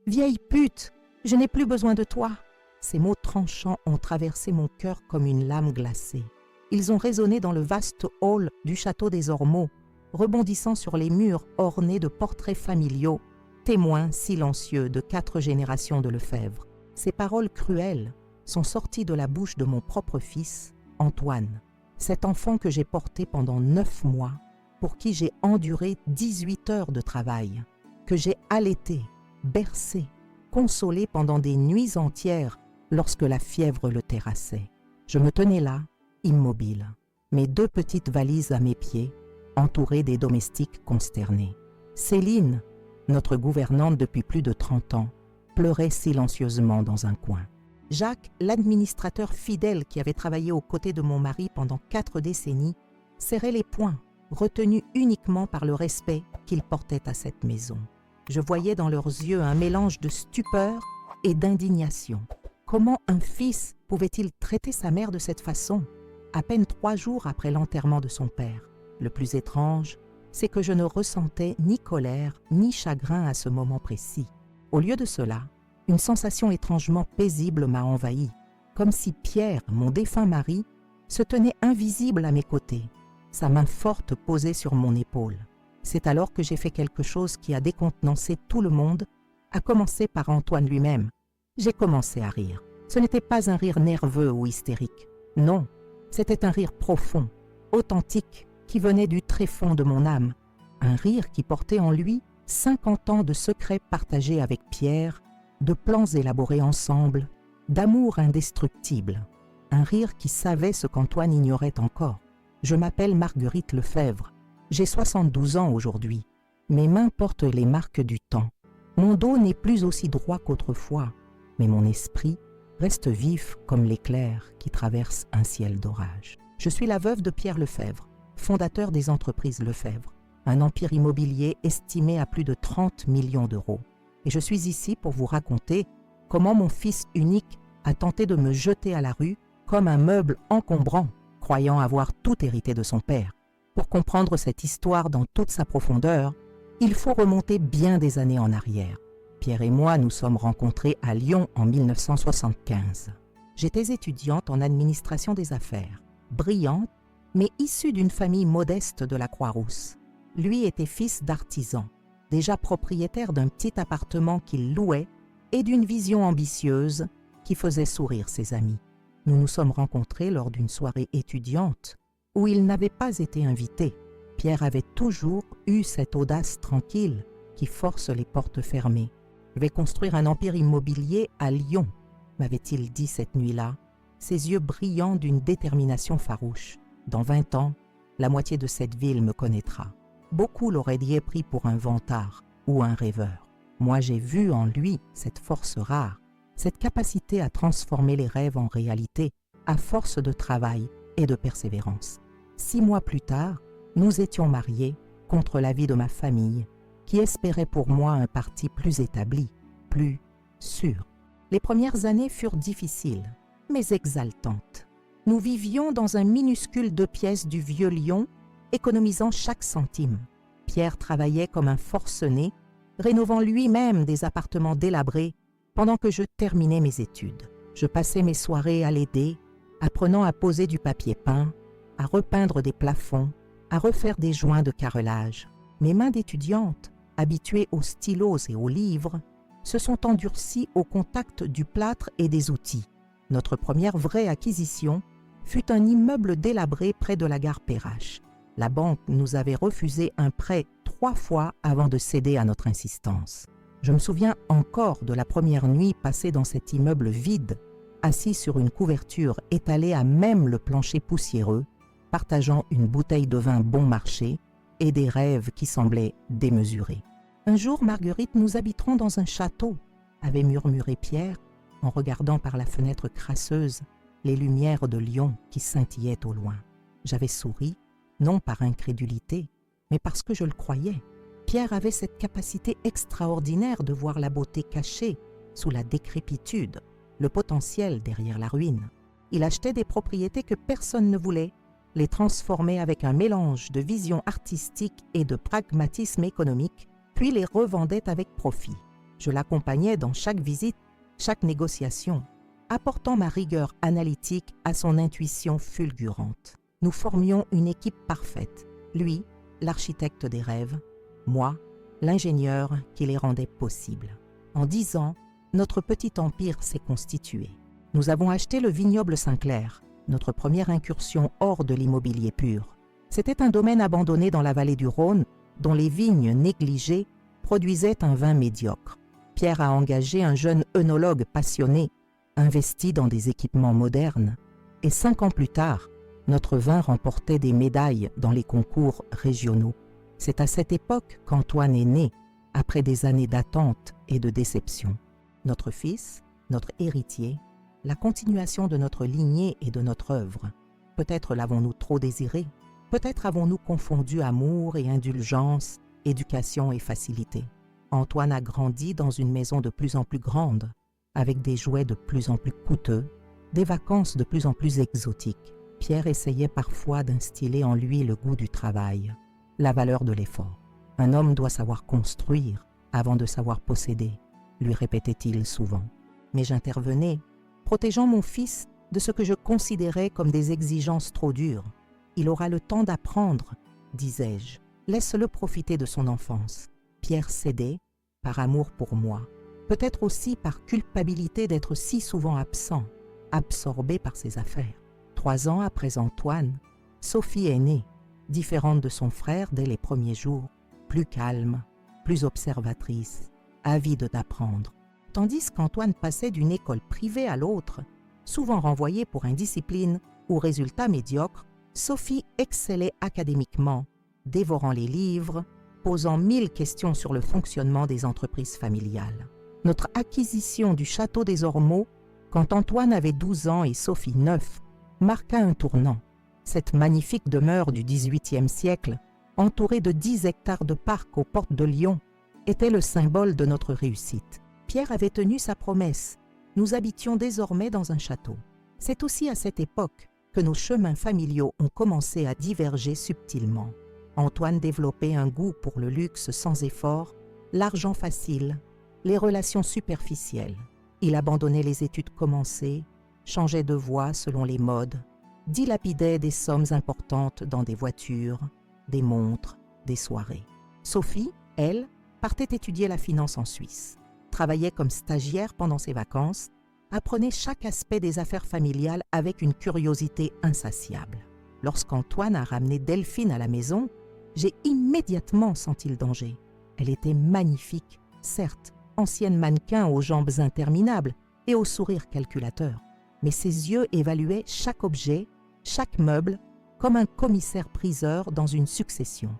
« Vieille pute, je n'ai plus besoin de toi !» Ces mots tranchants ont traversé mon cœur comme une lame glacée. Ils ont résonné dans le vaste hall du château des Ormeaux, rebondissant sur les murs ornés de portraits familiaux, témoins silencieux de 4 générations de Lefebvre. Ces paroles cruelles sont sorties de la bouche de mon propre fils, Antoine, cet enfant que j'ai porté pendant 9 mois, pour qui j'ai enduré 18 heures de travail, que j'ai allaité, bercé, consolé pendant des nuits entières lorsque la fièvre le terrassait. Je me tenais là, immobile, mes 2 petites valises à mes pieds, entourées des domestiques consternés. Céline, notre gouvernante depuis plus de 30 ans, pleurait silencieusement dans un coin. Jacques, l'administrateur fidèle qui avait travaillé aux côtés de mon mari pendant 4 décennies, serrait les poings, retenu uniquement par le respect qu'il portait à cette maison. Je voyais dans leurs yeux un mélange de stupeur et d'indignation. Comment un fils pouvait-il traiter sa mère de cette façon, à peine 3 jours après l'enterrement de son père? Le plus étrange, c'est que je ne ressentais ni colère ni chagrin à ce moment précis. Au lieu de cela, une sensation étrangement paisible m'a envahi, comme si Pierre, mon défunt mari, se tenait invisible à mes côtés, sa main forte posée sur mon épaule. C'est alors que j'ai fait quelque chose qui a décontenancé tout le monde, à commencer par Antoine lui-même. J'ai commencé à rire. Ce n'était pas un rire nerveux ou hystérique. Non, c'était un rire profond, authentique, qui venait du tréfonds de mon âme. Un rire qui portait en lui 50 ans de secrets partagés avec Pierre, de plans élaborés ensemble, d'amour indestructible. Un rire qui savait ce qu'Antoine ignorait encore. Je m'appelle Marguerite Lefebvre. J'ai 72 ans aujourd'hui. Mes mains portent les marques du temps. Mon dos n'est plus aussi droit qu'autrefois, mais mon esprit reste vif comme l'éclair qui traverse un ciel d'orage. Je suis la veuve de Pierre Lefebvre, fondateur des entreprises Lefebvre, un empire immobilier estimé à plus de 30 millions d'euros. Et je suis ici pour vous raconter comment mon fils unique a tenté de me jeter à la rue comme un meuble encombrant, croyant avoir tout hérité de son père. Pour comprendre cette histoire dans toute sa profondeur, il faut remonter bien des années en arrière. Pierre et moi nous sommes rencontrés à Lyon en 1975. J'étais étudiante en administration des affaires, brillante, mais issue d'une famille modeste de la Croix-Rousse. Lui était fils d'artisan, déjà propriétaire d'un petit appartement qu'il louait et d'une vision ambitieuse qui faisait sourire ses amis. Nous nous sommes rencontrés lors d'une soirée étudiante où il n'avait pas été invité. Pierre avait toujours eu cette audace tranquille qui force les portes fermées. « Je vais construire un empire immobilier à Lyon », m'avait-il dit cette nuit-là, ses yeux brillants d'une détermination farouche. « Dans 20 ans, la moitié de cette ville me connaîtra. » Beaucoup l'auraient dit pris pour un vantard ou un rêveur. Moi, j'ai vu en lui cette force rare, cette capacité à transformer les rêves en réalité à force de travail et de persévérance. 6 mois plus tard, nous étions mariés contre l'avis de ma famille, qui espérait pour moi un parti plus établi, plus sûr. Les premières années furent difficiles, mais exaltantes. Nous vivions dans un minuscule 2 pièces du vieux Lyon, économisant chaque centime. Pierre travaillait comme un forcené, rénovant lui-même des appartements délabrés pendant que je terminais mes études. Je passais mes soirées à l'aider, apprenant à poser du papier peint, à repeindre des plafonds, à refaire des joints de carrelage. Mes mains d'étudiante, habituées aux stylos et aux livres, se sont endurcies au contact du plâtre et des outils. Notre première vraie acquisition fut un immeuble délabré près de la gare Perrache. La banque nous avait refusé un prêt 3 fois avant de céder à notre insistance. Je me souviens encore de la première nuit passée dans cet immeuble vide, assis sur une couverture étalée à même le plancher poussiéreux, partageant une bouteille de vin bon marché et des rêves qui semblaient démesurés. Un jour, Marguerite, nous habiterons dans un château, avait murmuré Pierre en regardant par la fenêtre crasseuse les lumières de Lyon qui scintillaient au loin. J'avais souri, non par incrédulité, mais parce que je le croyais. Pierre avait cette capacité extraordinaire de voir la beauté cachée sous la décrépitude, le potentiel derrière la ruine. Il achetait des propriétés que personne ne voulait, les transformait avec un mélange de vision artistique et de pragmatisme économique, puis les revendait avec profit. Je l'accompagnais dans chaque visite, chaque négociation, apportant ma rigueur analytique à son intuition fulgurante. Nous formions une équipe parfaite. Lui, l'architecte des rêves, moi, l'ingénieur qui les rendait possibles. En 10 ans, notre petit empire s'est constitué. Nous avons acheté le vignoble Saint-Clair, notre première incursion hors de l'immobilier pur. C'était un domaine abandonné dans la vallée du Rhône, dont les vignes négligées produisaient un vin médiocre. Pierre a engagé un jeune œnologue passionné, investi dans des équipements modernes, et 5 ans plus tard, notre vin remportait des médailles dans les concours régionaux. C'est à cette époque qu'Antoine est né, après des années d'attente et de déception. Notre fils, notre héritier, la continuation de notre lignée et de notre œuvre. Peut-être l'avons-nous trop désiré, peut-être avons-nous confondu amour et indulgence, éducation et facilité. Antoine a grandi dans une maison de plus en plus grande, avec des jouets de plus en plus coûteux, des vacances de plus en plus exotiques. Pierre essayait parfois d'instiller en lui le goût du travail, la valeur de l'effort. Un homme doit savoir construire avant de savoir posséder, lui répétait-il souvent. Mais j'intervenais, protégeant mon fils de ce que je considérais comme des exigences trop dures. Il aura le temps d'apprendre, disais-je. Laisse-le profiter de son enfance. Pierre cédait, par amour pour moi, peut-être aussi par culpabilité d'être si souvent absent, absorbé par ses affaires. 3 ans après Antoine, Sophie est née, différente de son frère dès les premiers jours, plus calme, plus observatrice, avide d'apprendre. Tandis qu'Antoine passait d'une école privée à l'autre, souvent renvoyé pour indiscipline ou résultats médiocres, Sophie excellait académiquement, dévorant les livres, posant 1000 questions sur le fonctionnement des entreprises familiales. Notre acquisition du château des Ormeaux, quand Antoine avait 12 ans et Sophie 9, marqua un tournant. Cette magnifique demeure du XVIIIe siècle, entourée de 10 hectares de parc aux portes de Lyon, était le symbole de notre réussite. Pierre avait tenu sa promesse. Nous habitions désormais dans un château. C'est aussi à cette époque que nos chemins familiaux ont commencé à diverger subtilement. Antoine développait un goût pour le luxe sans effort, l'argent facile, les relations superficielles. Il abandonnait les études commencées, changeait de voie selon les modes, dilapidait des sommes importantes dans des voitures, des montres, des soirées. Sophie, elle, partait étudier la finance en Suisse, travaillait comme stagiaire pendant ses vacances, apprenait chaque aspect des affaires familiales avec une curiosité insatiable. Lorsqu'Antoine a ramené Delphine à la maison, j'ai immédiatement senti le danger. Elle était magnifique, certes, ancienne mannequin aux jambes interminables et au sourire calculateur. Mais ses yeux évaluaient chaque objet, chaque meuble, comme un commissaire-priseur dans une succession.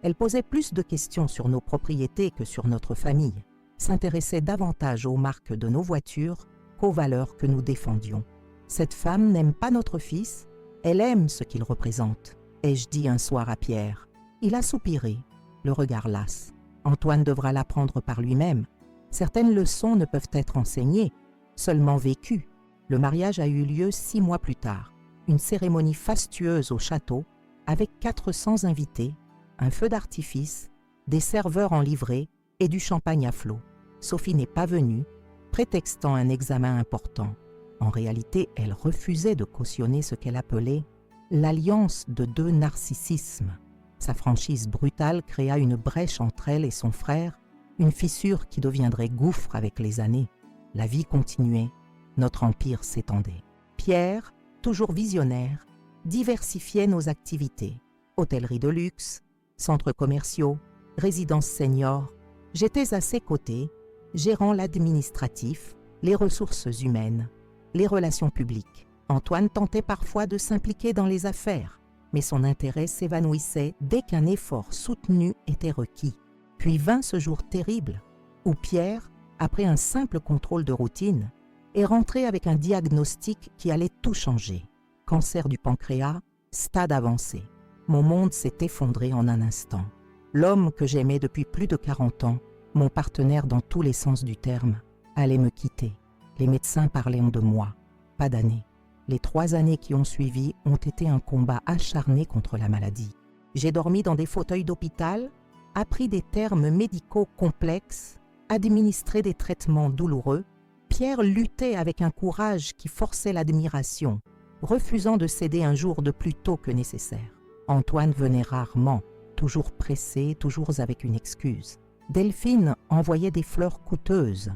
Elle posait plus de questions sur nos propriétés que sur notre famille, s'intéressait davantage aux marques de nos voitures qu'aux valeurs que nous défendions. Cette femme n'aime pas notre fils, elle aime ce qu'il représente, ai-je dit un soir à Pierre. Il a soupiré, le regard las. Antoine devra l'apprendre par lui-même. Certaines leçons ne peuvent être enseignées, seulement vécues. Le mariage a eu lieu 6 mois plus tard. Une cérémonie fastueuse au château, avec 400 invités, un feu d'artifice, des serveurs en livrée et du champagne à flot. Sophie n'est pas venue, prétextant un examen important. En réalité, elle refusait de cautionner ce qu'elle appelait l'alliance de 2 narcissismes. Sa franchise brutale créa une brèche entre elle et son frère, une fissure qui deviendrait gouffre avec les années. La vie continuait, notre empire s'étendait. Pierre, toujours visionnaire, diversifiait nos activités. Hôtellerie de luxe, centres commerciaux, résidences seniors. J'étais à ses côtés, gérant l'administratif, les ressources humaines, les relations publiques. Antoine tentait parfois de s'impliquer dans les affaires, mais son intérêt s'évanouissait dès qu'un effort soutenu était requis. Puis vint ce jour terrible, où Pierre, après un simple contrôle de routine, est rentré avec un diagnostic qui allait tout changer. Cancer du pancréas, stade avancé. Mon monde s'est effondré en un instant. L'homme que j'aimais depuis plus de 40 ans, mon partenaire dans tous les sens du terme, allait me quitter. Les médecins parlaient de moi, pas d'années. Les 3 années qui ont suivi ont été un combat acharné contre la maladie. J'ai dormi dans des fauteuils d'hôpital, appris des termes médicaux complexes, administrer des traitements douloureux, Pierre luttait avec un courage qui forçait l'admiration, refusant de céder un jour de plus tôt que nécessaire. Antoine venait rarement, toujours pressé, toujours avec une excuse. Delphine envoyait des fleurs coûteuses,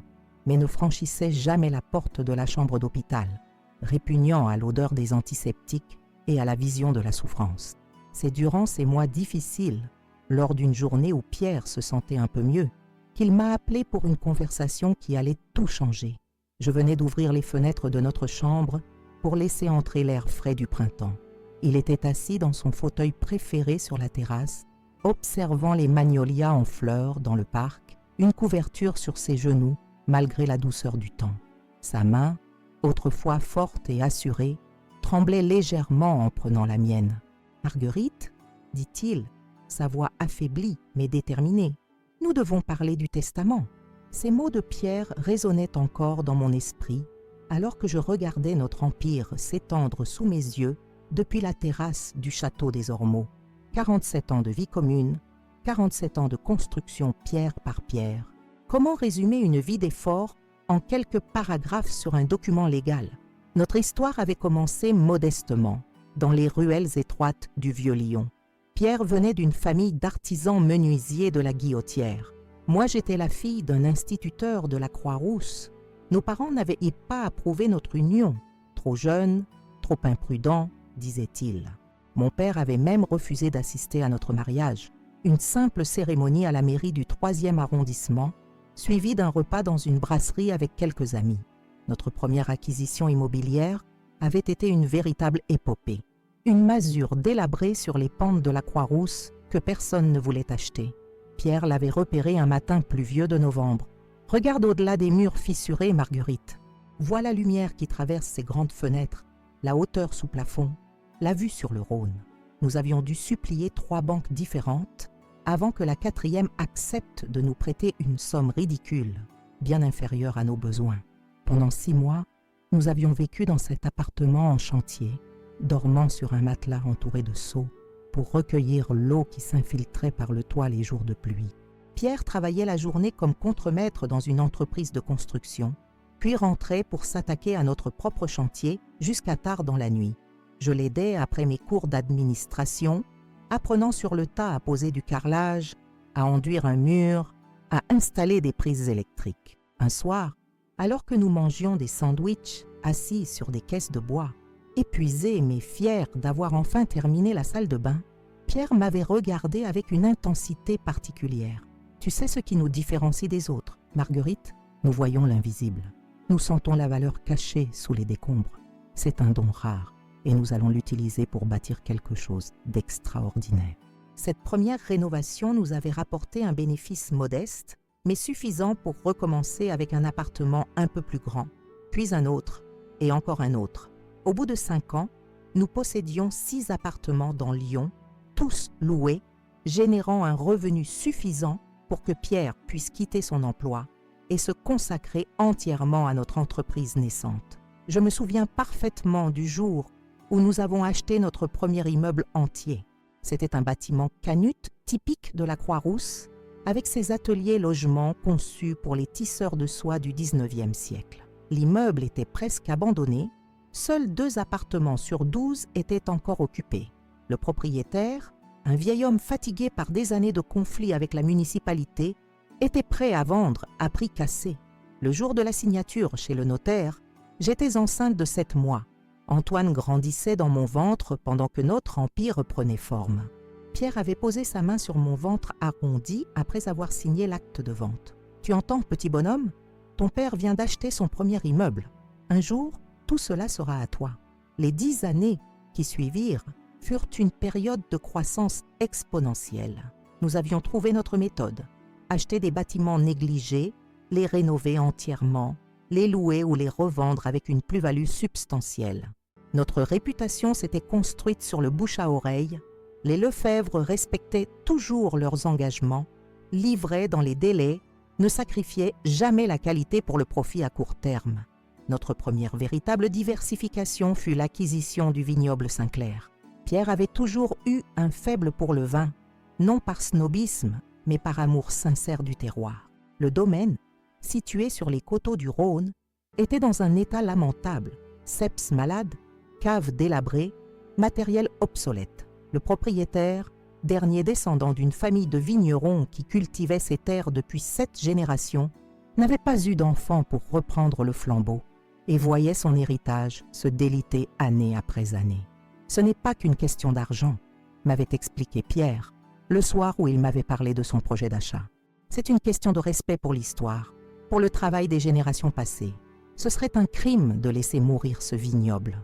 mais ne franchissait jamais la porte de la chambre d'hôpital, répugnant à l'odeur des antiseptiques et à la vision de la souffrance. C'est durant ces mois difficiles, lors d'une journée où Pierre se sentait un peu mieux, qu'il m'a appelé pour une conversation qui allait tout changer. Je venais d'ouvrir les fenêtres de notre chambre pour laisser entrer l'air frais du printemps. Il était assis dans son fauteuil préféré sur la terrasse, observant les magnolias en fleurs dans le parc, une couverture sur ses genoux malgré la douceur du temps. Sa main, autrefois forte et assurée, tremblait légèrement en prenant la mienne. « Marguerite, dit-il, sa voix affaiblie mais déterminée, nous devons parler du testament. » Ces mots de Pierre résonnaient encore dans mon esprit alors que je regardais notre empire s'étendre sous mes yeux depuis la terrasse du château des Ormeaux. 47 ans de vie commune, 47 ans de construction pierre par pierre. Comment résumer une vie d'effort en quelques paragraphes sur un document légal? Notre histoire avait commencé modestement, dans les ruelles étroites du Vieux-Lyon. Pierre venait d'une famille d'artisans menuisiers de la Guillotière. Moi, j'étais la fille d'un instituteur de la Croix-Rousse. Nos parents n'avaient pas approuvé notre union. Trop jeune, trop imprudent, disait-il. Mon père avait même refusé d'assister à notre mariage, une simple cérémonie à la mairie du 3e arrondissement, suivie d'un repas dans une brasserie avec quelques amis. Notre première acquisition immobilière avait été une véritable épopée. Une masure délabrée sur les pentes de la Croix-Rousse que personne ne voulait acheter. Pierre l'avait repérée un matin pluvieux de novembre. « Regarde au-delà des murs fissurés, Marguerite. Vois la lumière qui traverse ces grandes fenêtres, la hauteur sous plafond, la vue sur le Rhône. » Nous avions dû supplier 3 banques différentes avant que la 4e accepte de nous prêter une somme ridicule, bien inférieure à nos besoins. Pendant 6 mois, nous avions vécu dans cet appartement en chantier, dormant sur un matelas entouré de seaux, pour recueillir l'eau qui s'infiltrait par le toit les jours de pluie. Pierre travaillait la journée comme contremaître dans une entreprise de construction, puis rentrait pour s'attaquer à notre propre chantier jusqu'à tard dans la nuit. Je l'aidais après mes cours d'administration, apprenant sur le tas à poser du carrelage, à enduire un mur, à installer des prises électriques. Un soir, alors que nous mangions des sandwichs assis sur des caisses de bois, épuisé mais fier d'avoir enfin terminé la salle de bain, Pierre m'avait regardé avec une intensité particulière. « Tu sais ce qui nous différencie des autres, Marguerite? Nous voyons l'invisible. Nous sentons la valeur cachée sous les décombres. C'est un don rare et nous allons l'utiliser pour bâtir quelque chose d'extraordinaire. » Cette première rénovation nous avait rapporté un bénéfice modeste, mais suffisant pour recommencer avec un appartement un peu plus grand, puis un autre et encore un autre. Au bout de 5 ans, nous possédions 6 appartements dans Lyon, tous loués, générant un revenu suffisant pour que Pierre puisse quitter son emploi et se consacrer entièrement à notre entreprise naissante. Je me souviens parfaitement du jour où nous avons acheté notre premier immeuble entier. C'était un bâtiment canute typique de la Croix-Rousse, avec ses ateliers-logements conçus pour les tisseurs de soie du 19e siècle. L'immeuble était presque abandonné. Seuls 2 appartements sur 12 étaient encore occupés. Le propriétaire, un vieil homme fatigué par des années de conflits avec la municipalité, était prêt à vendre à prix cassé. Le jour de la signature chez le notaire, j'étais enceinte de 7 mois. Antoine grandissait dans mon ventre pendant que notre empire prenait forme. Pierre avait posé sa main sur mon ventre arrondi après avoir signé l'acte de vente. « Tu entends, petit bonhomme? Ton père vient d'acheter son premier immeuble. Un jour, tout cela sera à toi. » Les 10 années qui suivirent furent une période de croissance exponentielle. Nous avions trouvé notre méthode. Acheter des bâtiments négligés, les rénover entièrement, les louer ou les revendre avec une plus-value substantielle. Notre réputation s'était construite sur le bouche à oreille. Les Lefebvre respectaient toujours leurs engagements, livraient dans les délais, ne sacrifiaient jamais la qualité pour le profit à court terme. Notre première véritable diversification fut l'acquisition du vignoble Saint-Clair. Pierre avait toujours eu un faible pour le vin, non par snobisme, mais par amour sincère du terroir. Le domaine, situé sur les coteaux du Rhône, était dans un état lamentable, ceps malade, caves délabrées, matériel obsolète. Le propriétaire, dernier descendant d'une famille de vignerons qui cultivait ces terres depuis 7 générations, n'avait pas eu d'enfant pour reprendre le flambeau et voyait son héritage se déliter année après année. Ce n'est pas qu'une question d'argent, m'avait expliqué Pierre, le soir où il m'avait parlé de son projet d'achat. C'est une question de respect pour l'histoire, pour le travail des générations passées. Ce serait un crime de laisser mourir ce vignoble.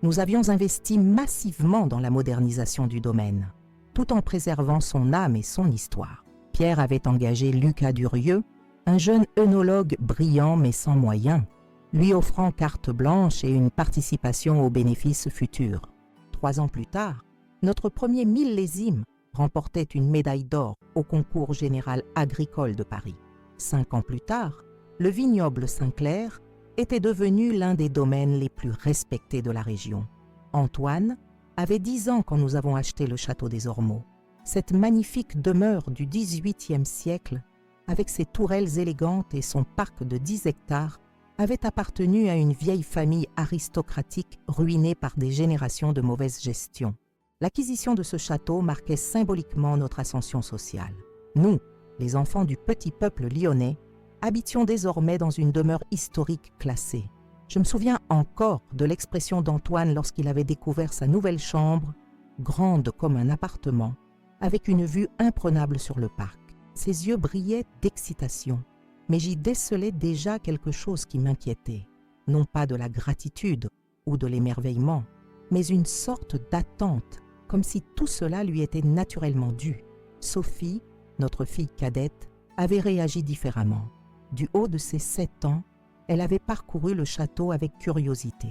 Nous avions investi massivement dans la modernisation du domaine, tout en préservant son âme et son histoire. Pierre avait engagé Lucas Durieux, un jeune œnologue brillant mais sans moyens, lui offrant carte blanche et une participation aux bénéfices futurs. 3 ans plus tard, notre premier millésime remportait une médaille d'or au concours général agricole de Paris. 5 ans plus tard, le vignoble Saint-Clair était devenu l'un des domaines les plus respectés de la région. Antoine avait 10 ans quand nous avons acheté le château des Ormeaux. Cette magnifique demeure du XVIIIe siècle, avec ses tourelles élégantes et son parc de 10 hectares, avait appartenu à une vieille famille aristocratique ruinée par des générations de mauvaise gestion. L'acquisition de ce château marquait symboliquement notre ascension sociale. Nous, les enfants du petit peuple lyonnais, habitions désormais dans une demeure historique classée. Je me souviens encore de l'expression d'Antoine lorsqu'il avait découvert sa nouvelle chambre, grande comme un appartement, avec une vue imprenable sur le parc. Ses yeux brillaient d'excitation, mais j'y décelais déjà quelque chose qui m'inquiétait. Non pas de la gratitude ou de l'émerveillement, mais une sorte d'attente, comme si tout cela lui était naturellement dû. Sophie, notre fille cadette, avait réagi différemment. Du haut de ses 7 ans, elle avait parcouru le château avec curiosité,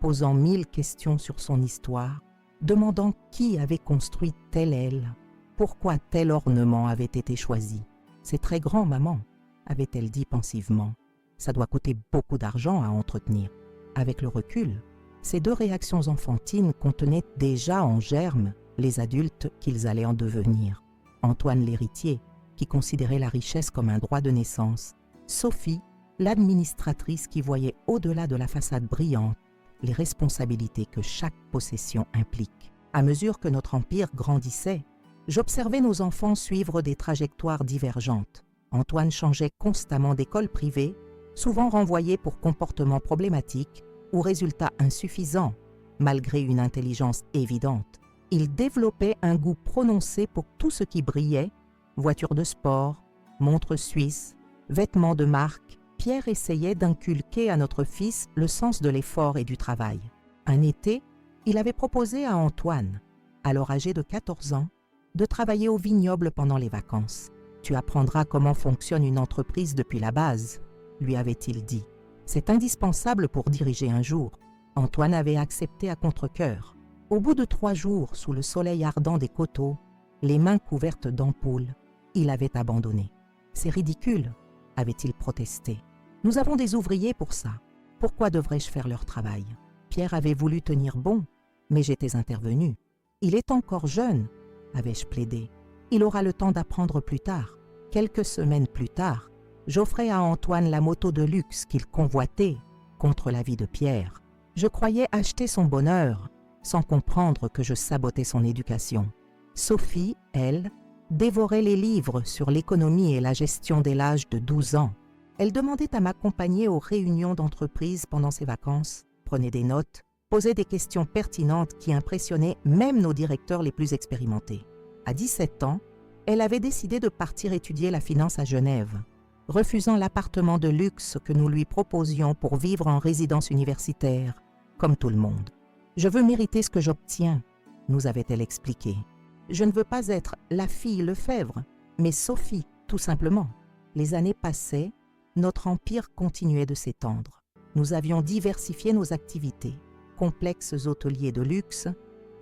posant 1000 questions sur son histoire, demandant qui avait construit telle aile, pourquoi tel ornement avait été choisi. « C'est très grand, maman », avait-elle dit pensivement. « Ça doit coûter beaucoup d'argent à entretenir. » Avec le recul, ces 2 réactions enfantines contenaient déjà en germe les adultes qu'ils allaient en devenir. Antoine l'héritier, qui considérait la richesse comme un droit de naissance. Sophie, l'administratrice qui voyait au-delà de la façade brillante les responsabilités que chaque possession implique. À mesure que notre empire grandissait, j'observais nos enfants suivre des trajectoires divergentes. Antoine changeait constamment d'école privée, souvent renvoyé pour comportements problématiques ou résultats insuffisants, malgré une intelligence évidente. Il développait un goût prononcé pour tout ce qui brillait, voitures de sport, montres suisses, vêtements de marque. Pierre essayait d'inculquer à notre fils le sens de l'effort et du travail. Un été, il avait proposé à Antoine, alors âgé de 14 ans, de travailler au vignoble pendant les vacances. « Tu apprendras comment fonctionne une entreprise depuis la base », lui avait-il dit. « C'est indispensable pour diriger un jour. » Antoine avait accepté à contre-cœur. Au bout de 3 jours, sous le soleil ardent des coteaux, les mains couvertes d'ampoules, il avait abandonné. « C'est ridicule », avait-il protesté. « Nous avons des ouvriers pour ça. Pourquoi devrais-je faire leur travail ?» Pierre avait voulu tenir bon, mais j'étais intervenue. « Il est encore jeune », avais-je plaidé. « Il aura le temps d'apprendre plus tard. » Quelques semaines plus tard, j'offrais à Antoine la moto de luxe qu'il convoitait contre l'avis de Pierre. Je croyais acheter son bonheur, sans comprendre que je sabotais son éducation. Sophie, elle, dévorait les livres sur l'économie et la gestion dès l'âge de 12 ans. Elle demandait à m'accompagner aux réunions d'entreprise pendant ses vacances, prenait des notes, posait des questions pertinentes qui impressionnaient même nos directeurs les plus expérimentés. À 17 ans, elle avait décidé de partir étudier la finance à Genève, refusant l'appartement de luxe que nous lui proposions pour vivre en résidence universitaire, comme tout le monde. « Je veux mériter ce que j'obtiens », nous avait-elle expliqué. « Je ne veux pas être la fille Lefebvre, mais Sophie, tout simplement. » Les années passaient, notre empire continuait de s'étendre. Nous avions diversifié nos activités, complexes hôteliers de luxe,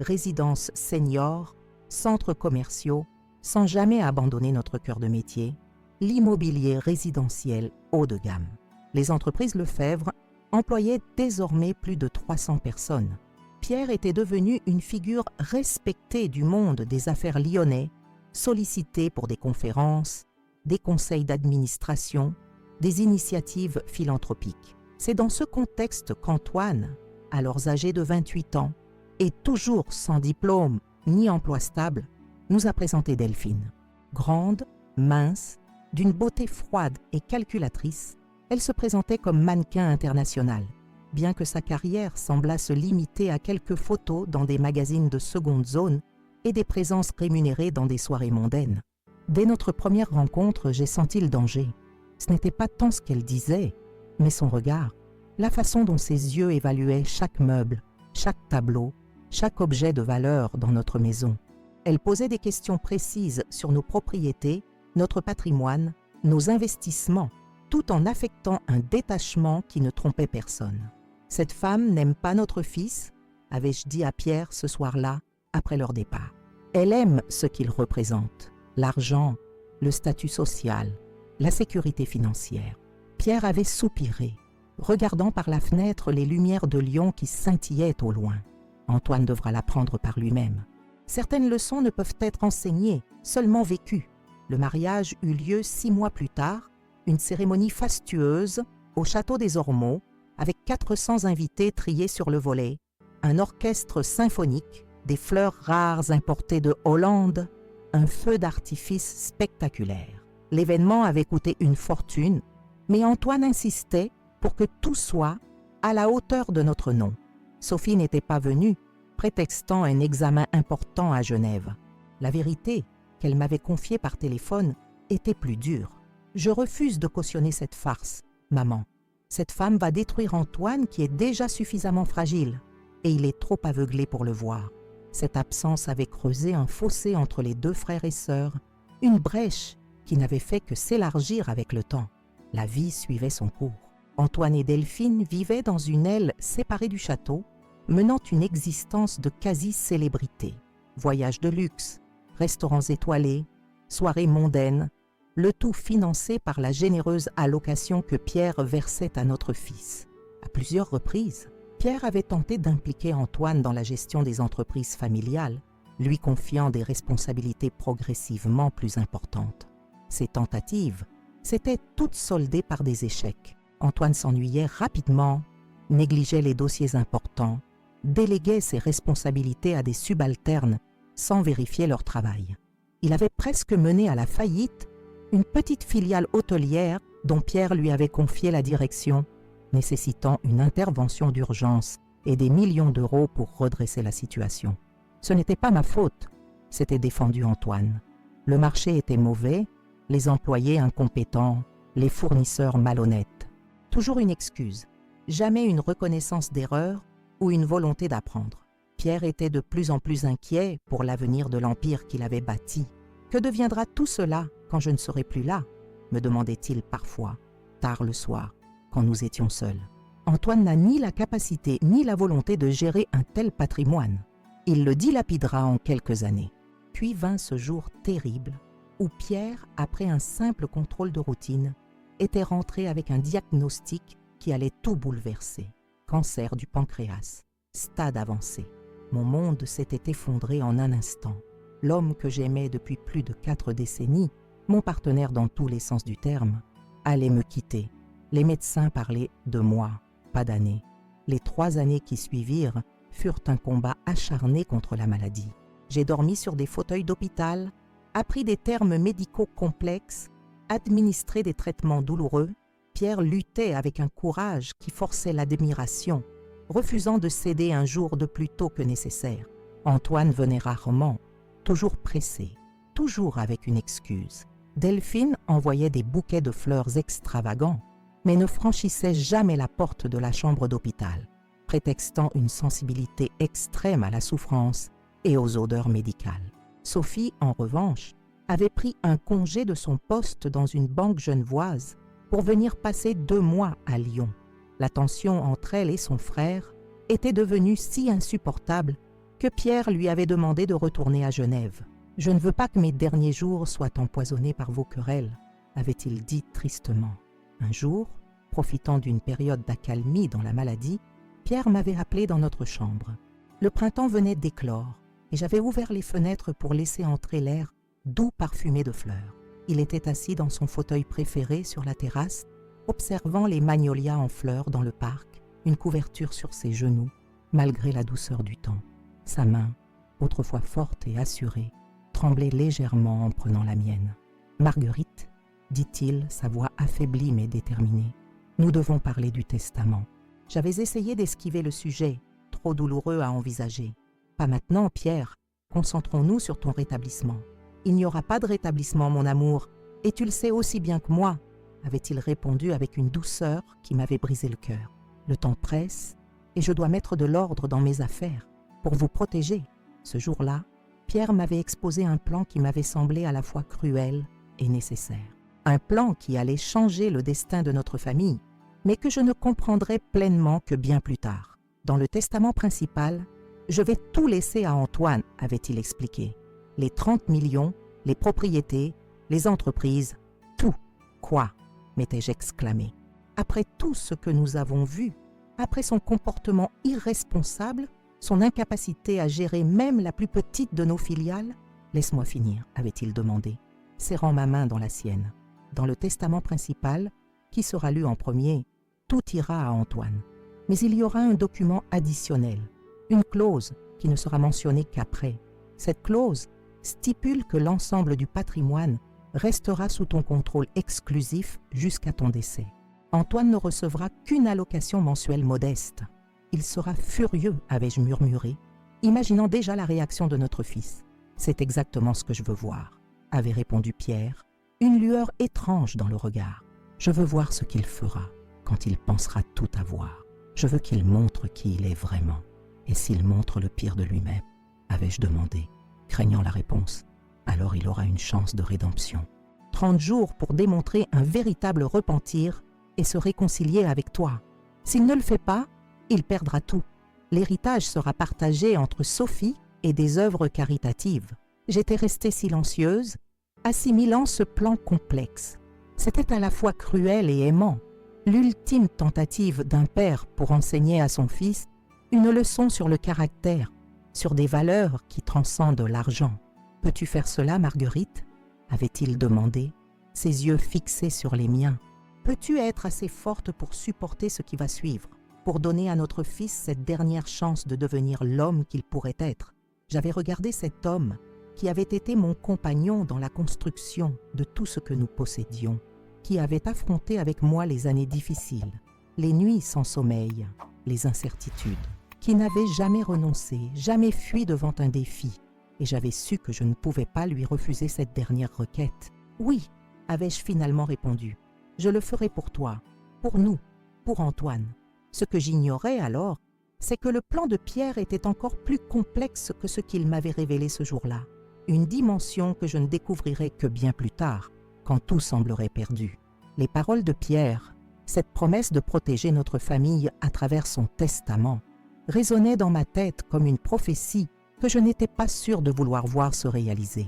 résidences seniors, centres commerciaux, sans jamais abandonner notre cœur de métier, l'immobilier résidentiel haut de gamme. Les entreprises Lefebvre employaient désormais plus de 300 personnes. Pierre était devenu une figure respectée du monde des affaires lyonnais, sollicité pour des conférences, des conseils d'administration, des initiatives philanthropiques. C'est dans ce contexte qu'Antoine, alors âgé de 28 ans, et toujours sans diplôme ni emploi stable, nous a présenté Delphine. Grande, mince, d'une beauté froide et calculatrice, elle se présentait comme mannequin international, bien que sa carrière semblât se limiter à quelques photos dans des magazines de seconde zone et des présences rémunérées dans des soirées mondaines. Dès notre première rencontre, j'ai senti le danger. Ce n'était pas tant ce qu'elle disait, mais son regard, la façon dont ses yeux évaluaient chaque meuble, chaque tableau, chaque objet de valeur dans notre maison. Elle posait des questions précises sur nos propriétés, notre patrimoine, nos investissements, tout en affectant un détachement qui ne trompait personne. « Cette femme n'aime pas notre fils », avais-je dit à Pierre ce soir-là, après leur départ. « Elle aime ce qu'il représente, l'argent, le statut social, la sécurité financière. » Pierre avait soupiré, regardant par la fenêtre les lumières de Lyon qui scintillaient au loin. Antoine devra l'apprendre par lui-même. Certaines leçons ne peuvent être enseignées, seulement vécues. Le mariage eut lieu 6 mois plus tard, une cérémonie fastueuse au château des Ormeaux, avec 400 invités triés sur le volet, un orchestre symphonique, des fleurs rares importées de Hollande, un feu d'artifice spectaculaire. L'événement avait coûté une fortune, mais Antoine insistait pour que tout soit à la hauteur de notre nom. Sophie n'était pas venue, prétextant un examen important à Genève. La vérité, qu'elle m'avait confiée par téléphone, était plus dure. « Je refuse de cautionner cette farce, maman. Cette femme va détruire Antoine qui est déjà suffisamment fragile, et il est trop aveuglé pour le voir. » Cette absence avait creusé un fossé entre les 2 frères et sœurs, une brèche qui n'avait fait que s'élargir avec le temps. La vie suivait son cours. Antoine et Delphine vivaient dans une aile séparée du château, menant une existence de quasi-célébrité. Voyages de luxe, restaurants étoilés, soirées mondaines, le tout financé par la généreuse allocation que Pierre versait à notre fils. À plusieurs reprises, Pierre avait tenté d'impliquer Antoine dans la gestion des entreprises familiales, lui confiant des responsabilités progressivement plus importantes. Ces tentatives s'étaient toutes soldées par des échecs. Antoine s'ennuyait rapidement, négligeait les dossiers importants, déléguait ses responsabilités à des subalternes sans vérifier leur travail. Il avait presque mené à la faillite une petite filiale hôtelière dont Pierre lui avait confié la direction, nécessitant une intervention d'urgence et des millions d'euros pour redresser la situation. Ce n'était pas ma faute, s'était défendu Antoine. Le marché était mauvais, les employés incompétents, les fournisseurs malhonnêtes. Toujours une excuse, jamais une reconnaissance d'erreur ou une volonté d'apprendre. Pierre était de plus en plus inquiet pour l'avenir de l'empire qu'il avait bâti. « Que deviendra tout cela quand je ne serai plus là ?» me demandait-il parfois, tard le soir, quand nous étions seuls. Antoine n'a ni la capacité ni la volonté de gérer un tel patrimoine. Il le dilapidera en quelques années. Puis vint ce jour terrible où Pierre, après un simple contrôle de routine, était rentré avec un diagnostic qui allait tout bouleverser. Cancer du pancréas, stade avancé. Mon monde s'était effondré en un instant. L'homme que j'aimais depuis plus de 4 décennies, mon partenaire dans tous les sens du terme, allait me quitter. Les médecins parlaient de mois, pas d'années. Les 3 années qui suivirent furent un combat acharné contre la maladie. J'ai dormi sur des fauteuils d'hôpital, appris des termes médicaux complexes, administré des traitements douloureux. Pierre luttait avec un courage qui forçait l'admiration, refusant de céder un jour de plus tôt que nécessaire. Antoine venait rarement, toujours pressé, toujours avec une excuse. Delphine envoyait des bouquets de fleurs extravagants, mais ne franchissait jamais la porte de la chambre d'hôpital, prétextant une sensibilité extrême à la souffrance et aux odeurs médicales. Sophie, en revanche, avait pris un congé de son poste dans une banque genevoise pour venir passer 2 mois à Lyon. La tension entre elle et son frère était devenue si insupportable que Pierre lui avait demandé de retourner à Genève. « Je ne veux pas que mes derniers jours soient empoisonnés par vos querelles », avait-il dit tristement. Un jour, profitant d'une période d'accalmie dans la maladie, Pierre m'avait appelé dans notre chambre. Le printemps venait d'éclore et j'avais ouvert les fenêtres pour laisser entrer l'air doux parfumé de fleurs. Il était assis dans son fauteuil préféré sur la terrasse, observant les magnolias en fleurs dans le parc, une couverture sur ses genoux, malgré la douceur du temps. Sa main, autrefois forte et assurée, tremblait légèrement en prenant la mienne. « Marguerite, dit-il, sa voix affaiblie mais déterminée, nous devons parler du testament. » J'avais essayé d'esquiver le sujet, trop douloureux à envisager. « Pas maintenant, Pierre. Concentrons-nous sur ton rétablissement. »« Il n'y aura pas de rétablissement, mon amour, et tu le sais aussi bien que moi, » avait-il répondu avec une douceur qui m'avait brisé le cœur. « Le temps presse, et je dois mettre de l'ordre dans mes affaires, pour vous protéger. » Ce jour-là, Pierre m'avait exposé un plan qui m'avait semblé à la fois cruel et nécessaire. Un plan qui allait changer le destin de notre famille, mais que je ne comprendrais pleinement que bien plus tard. Dans le testament principal, je vais tout laisser à Antoine, avait-il expliqué. Les 30 millions, les propriétés, les entreprises, tout. Quoi ? M'étais-je exclamé. Après tout ce que nous avons vu, après son comportement irresponsable, son incapacité à gérer même la plus petite de nos filiales, laisse-moi finir, avait-il demandé, serrant ma main dans la sienne. Dans le testament principal, qui sera lu en premier, tout ira à Antoine. Mais il y aura un document additionnel, une clause qui ne sera mentionnée qu'après. Cette clause stipule que l'ensemble du patrimoine restera sous ton contrôle exclusif jusqu'à ton décès. Antoine ne recevra qu'une allocation mensuelle modeste. Il sera furieux, avais-je murmuré, imaginant déjà la réaction de notre fils. C'est exactement ce que je veux voir, avait répondu Pierre, une lueur étrange dans le regard. Je veux voir ce qu'il fera quand il pensera tout avoir. Je veux qu'il montre qui il est vraiment. Et s'il montre le pire de lui-même, avais-je demandé, craignant la réponse, alors il aura une chance de rédemption. 30 jours pour démontrer un véritable repentir et se réconcilier avec toi. S'il ne le fait pas, il perdra tout. L'héritage sera partagé entre Sophie et des œuvres caritatives. J'étais restée silencieuse, assimilant ce plan complexe. C'était à la fois cruel et aimant, l'ultime tentative d'un père pour enseigner à son fils une leçon sur le caractère, sur des valeurs qui transcendent l'argent. « Peux-tu faire cela, Marguerite ?» avait-il demandé, ses yeux fixés sur les miens. « Peux-tu être assez forte pour supporter ce qui va suivre, pour donner à notre fils cette dernière chance de devenir l'homme qu'il pourrait être ?» J'avais regardé cet homme qui avait été mon compagnon dans la construction de tout ce que nous possédions, qui avait affronté avec moi les années difficiles, les nuits sans sommeil, les incertitudes, qui n'avait jamais renoncé, jamais fui devant un défi, et j'avais su que je ne pouvais pas lui refuser cette dernière requête. « Oui, avais-je finalement répondu, je le ferai pour toi, pour nous, pour Antoine. » Ce que j'ignorais alors, c'est que le plan de Pierre était encore plus complexe que ce qu'il m'avait révélé ce jour-là. Une dimension que je ne découvrirai que bien plus tard, quand tout semblerait perdu. Les paroles de Pierre, cette promesse de protéger notre famille à travers son testament, résonnaient dans ma tête comme une prophétie que je n'étais pas sûre de vouloir voir se réaliser.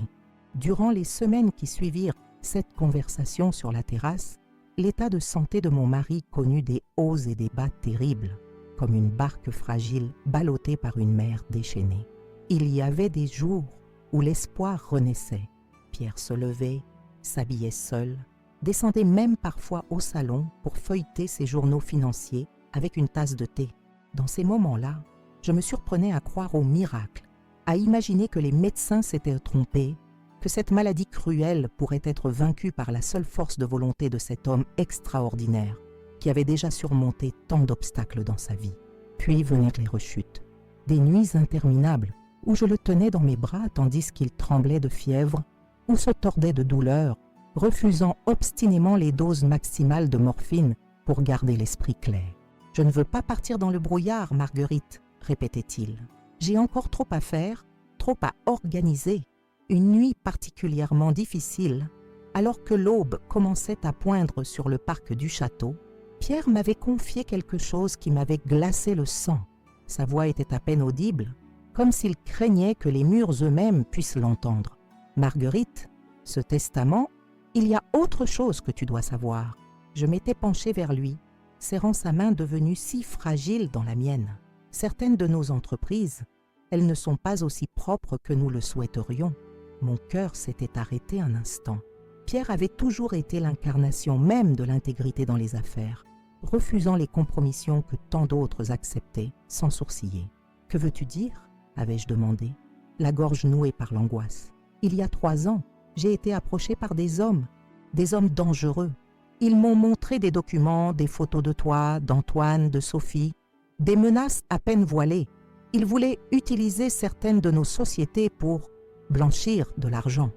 Durant les semaines qui suivirent cette conversation sur la terrasse, l'état de santé de mon mari connut des hauts et des bas terribles, comme une barque fragile ballottée par une mer déchaînée. Il y avait des jours où l'espoir renaissait. Pierre se levait, s'habillait seul, descendait même parfois au salon pour feuilleter ses journaux financiers avec une tasse de thé. Dans ces moments-là, je me surprenais à croire au miracle, à imaginer que les médecins s'étaient trompés, que cette maladie cruelle pourrait être vaincue par la seule force de volonté de cet homme extraordinaire qui avait déjà surmonté tant d'obstacles dans sa vie. Puis venirent les rechutes, des nuits interminables où je le tenais dans mes bras tandis qu'il tremblait de fièvre ou se tordait de douleur, refusant obstinément les doses maximales de morphine pour garder l'esprit clair. « Je ne veux pas partir dans le brouillard, Marguerite, » répétait-il. « J'ai encore trop à faire, trop à organiser. » Une nuit particulièrement difficile, alors que l'aube commençait à poindre sur le parc du château, Pierre m'avait confié quelque chose qui m'avait glacé le sang. Sa voix était à peine audible, comme s'il craignait que les murs eux-mêmes puissent l'entendre. « Marguerite, ce testament, il y a autre chose que tu dois savoir. » Je m'étais penchée vers lui, serrant sa main devenue si fragile dans la mienne. Certaines de nos entreprises, elles ne sont pas aussi propres que nous le souhaiterions. Mon cœur s'était arrêté un instant. « Pierre avait toujours été l'incarnation même de l'intégrité dans les affaires, refusant les compromissions que tant d'autres acceptaient sans sourciller. « Que veux-tu dire ?» avais-je demandé, la gorge nouée par l'angoisse. « Il y a 3 ans, j'ai été approchée par des hommes dangereux. Ils m'ont montré des documents, des photos de toi, d'Antoine, de Sophie, des menaces à peine voilées. Ils voulaient utiliser certaines de nos sociétés pour blanchir de l'argent.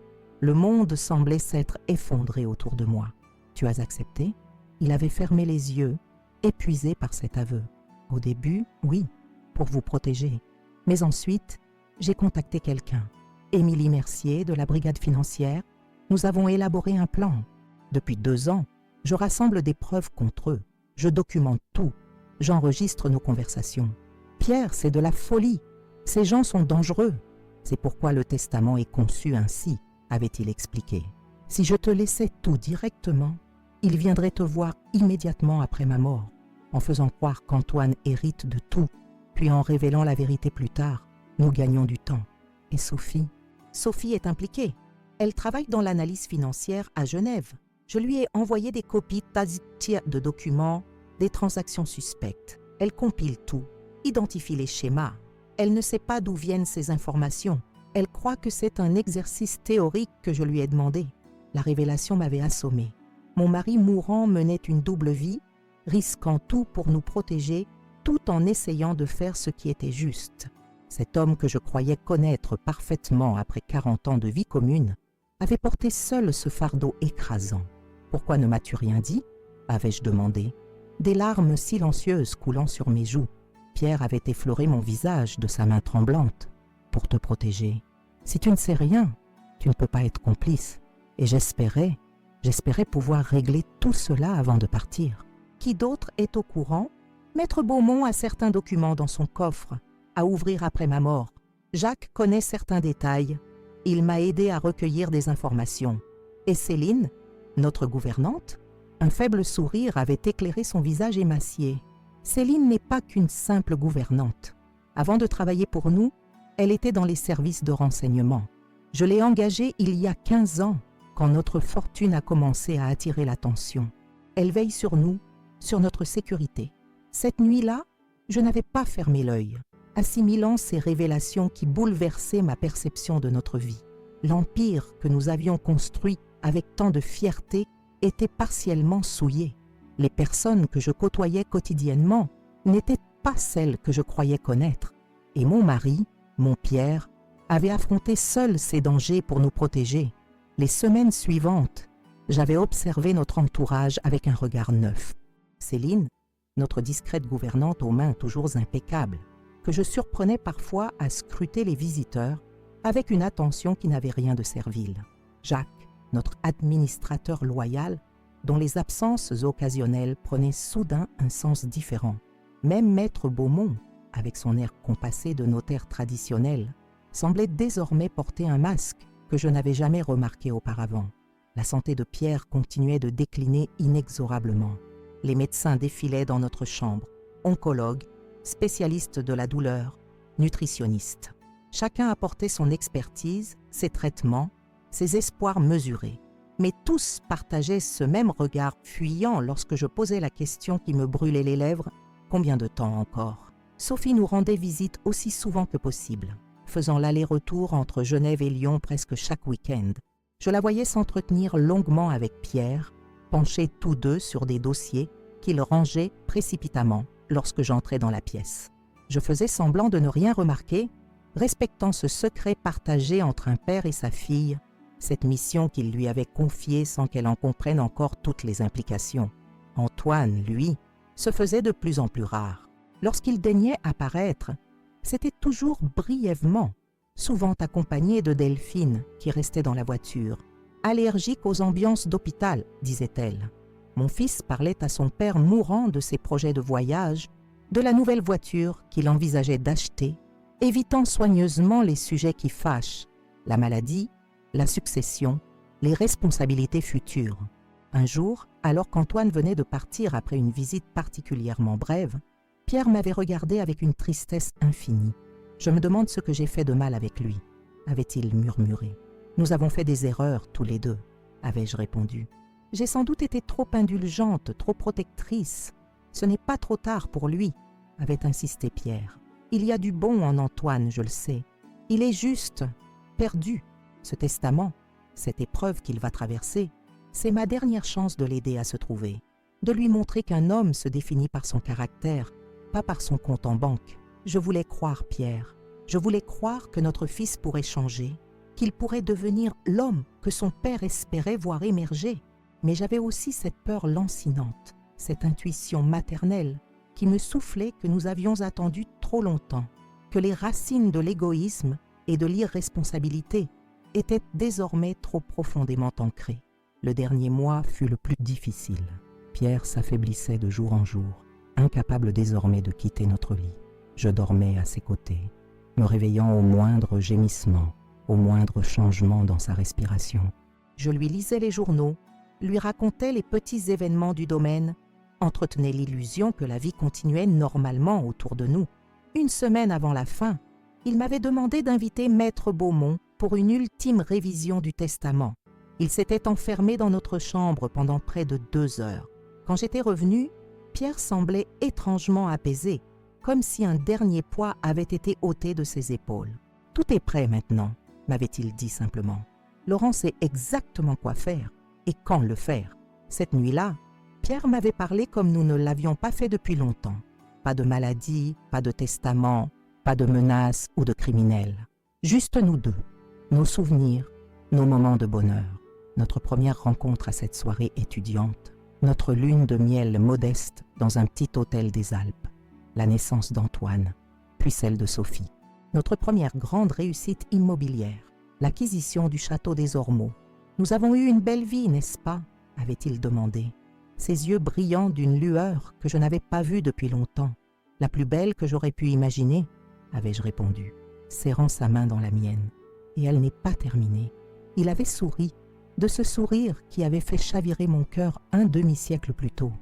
Le monde semblait s'être effondré autour de moi. Tu as accepté ?» Il avait fermé les yeux, épuisé par cet aveu. « Au début, oui, pour vous protéger. Mais ensuite, j'ai contacté quelqu'un. Émilie Mercier de la brigade financière. Nous avons élaboré un plan. Depuis 2 ans, je rassemble des preuves contre eux. Je documente tout. J'enregistre nos conversations. Pierre, c'est de la folie. Ces gens sont dangereux. C'est pourquoi le testament est conçu ainsi, avait-il expliqué. Si je te laissais tout directement, ils viendraient te voir immédiatement après ma mort, en faisant croire qu'Antoine hérite de tout, puis en révélant la vérité plus tard. Nous gagnons du temps. Et Sophie? Sophie est impliquée. Elle travaille dans l'analyse financière à Genève. Je lui ai envoyé des copies tacitières de documents, des transactions suspectes. Elle compile tout, identifie les schémas. Elle ne sait pas d'où viennent ces informations. Elle croit que c'est un exercice théorique que je lui ai demandé. La révélation m'avait assommée. Mon mari mourant menait une double vie, risquant tout pour nous protéger, tout en essayant de faire ce qui était juste. Cet homme que je croyais connaître parfaitement après 40 ans de vie commune avait porté seul ce fardeau écrasant. « Pourquoi ne m'as-tu rien dit ?» avais-je demandé, des larmes silencieuses coulant sur mes joues. Pierre avait effleuré mon visage de sa main tremblante. « Pour te protéger. Si tu ne sais rien, tu ne peux pas être complice. Et j'espérais pouvoir régler tout cela avant de partir. Qui d'autre est au courant? Maître Beaumont a certains documents dans son coffre, à ouvrir après ma mort. Jacques connaît certains détails. Il m'a aidé à recueillir des informations. Et Céline, notre gouvernante, un faible sourire avait éclairé son visage émacié. Céline n'est pas qu'une simple gouvernante. Avant de travailler pour nous, elle était dans les services de renseignement. Je l'ai engagée il y a 15 ans, quand notre fortune a commencé à attirer l'attention. Elle veille sur nous, sur notre sécurité. Cette nuit-là, je n'avais pas fermé l'œil, assimilant ces révélations qui bouleversaient ma perception de notre vie. L'empire que nous avions construit avec tant de fierté était partiellement souillé. Les personnes que je côtoyais quotidiennement n'étaient pas celles que je croyais connaître. Et mon mari, mon Pierre, avait affronté seul ces dangers pour nous protéger. Les semaines suivantes, j'avais observé notre entourage avec un regard neuf. Céline, notre discrète gouvernante aux mains toujours impeccables, que je surprenais parfois à scruter les visiteurs avec une attention qui n'avait rien de servile. Jacques, notre administrateur loyal, dont les absences occasionnelles prenaient soudain un sens différent. Même Maître Beaumont, avec son air compassé de notaire traditionnel, semblait désormais porter un masque que je n'avais jamais remarqué auparavant. La santé de Pierre continuait de décliner inexorablement. Les médecins défilaient dans notre chambre, oncologues, spécialistes de la douleur, nutritionnistes. Chacun apportait son expertise, ses traitements, ses espoirs mesurés. Mais tous partageaient ce même regard fuyant lorsque je posais la question qui me brûlait les lèvres. Combien de temps encore? Sophie nous rendait visite aussi souvent que possible, faisant l'aller-retour entre Genève et Lyon presque chaque week-end. Je la voyais s'entretenir longuement avec Pierre, penchés tous deux sur des dossiers qu'ils rangeaient précipitamment lorsque j'entrais dans la pièce. Je faisais semblant de ne rien remarquer, respectant ce secret partagé entre un père et sa fille, cette mission qu'il lui avait confiée sans qu'elle en comprenne encore toutes les implications. Antoine, lui, se faisait de plus en plus rare. Lorsqu'il daignait apparaître, c'était toujours brièvement, souvent accompagné de Delphine qui restait dans la voiture. Allergique aux ambiances d'hôpital, disait-elle. Mon fils parlait à son père mourant de ses projets de voyage, de la nouvelle voiture qu'il envisageait d'acheter, évitant soigneusement les sujets qui fâchent, la maladie, la succession, les responsabilités futures. Un jour, alors qu'Antoine venait de partir après une visite particulièrement brève, Pierre m'avait regardé avec une tristesse infinie. « Je me demande ce que j'ai fait de mal avec lui », avait-il murmuré. « Nous avons fait des erreurs tous les deux. avais-je répondu. J'ai sans doute été trop indulgente, trop protectrice. Ce n'est pas trop tard pour lui, avait insisté Pierre. Il y a du bon en Antoine, je le sais. Il est juste, perdu. Ce testament, cette épreuve qu'il va traverser, c'est ma dernière chance de l'aider à se trouver, de lui montrer qu'un homme se définit par son caractère, pas par son compte en banque. Je voulais croire, Pierre, je voulais croire que notre fils pourrait changer, qu'il pourrait devenir l'homme que son père espérait voir émerger. Mais j'avais aussi cette peur lancinante, cette intuition maternelle qui me soufflait que nous avions attendu trop longtemps, que les racines de l'égoïsme et de l'irresponsabilité étaient désormais trop profondément ancrées. Le dernier mois fut le plus difficile. Pierre s'affaiblissait de jour en jour, incapable désormais de quitter notre lit. Je dormais à ses côtés, me réveillant au moindre gémissement, au moindre changement dans sa respiration. Je lui lisais les journaux, lui racontais les petits événements du domaine, entretenait l'illusion que la vie continuait normalement autour de nous. Une semaine avant la fin, il m'avait demandé d'inviter Maître Beaumont pour une ultime révision du testament. Il s'était enfermé dans notre chambre pendant près de 2 heures. Quand j'étais revenue, Pierre semblait étrangement apaisé, comme si un dernier poids avait été ôté de ses épaules. « Tout est prêt maintenant », m'avait-il dit simplement. Laurent sait exactement quoi faire et quand le faire. Cette nuit-là, Pierre m'avait parlé comme nous ne l'avions pas fait depuis longtemps. Pas de maladie, pas de testament, pas de menaces ou de criminels. Juste nous deux, nos souvenirs, nos moments de bonheur. Notre première rencontre à cette soirée étudiante, notre lune de miel modeste dans un petit hôtel des Alpes, la naissance d'Antoine, puis celle de Sophie. Notre première grande réussite immobilière, l'acquisition du château des Ormeaux. Nous avons eu une belle vie, n'est-ce pas ? Avait-il demandé. Ses yeux brillants d'une lueur que je n'avais pas vue depuis longtemps. La plus belle que j'aurais pu imaginer, avais-je répondu, serrant sa main dans la mienne. Et elle n'est pas terminée. Il avait souri, de ce sourire qui avait fait chavirer mon cœur un demi-siècle plus tôt.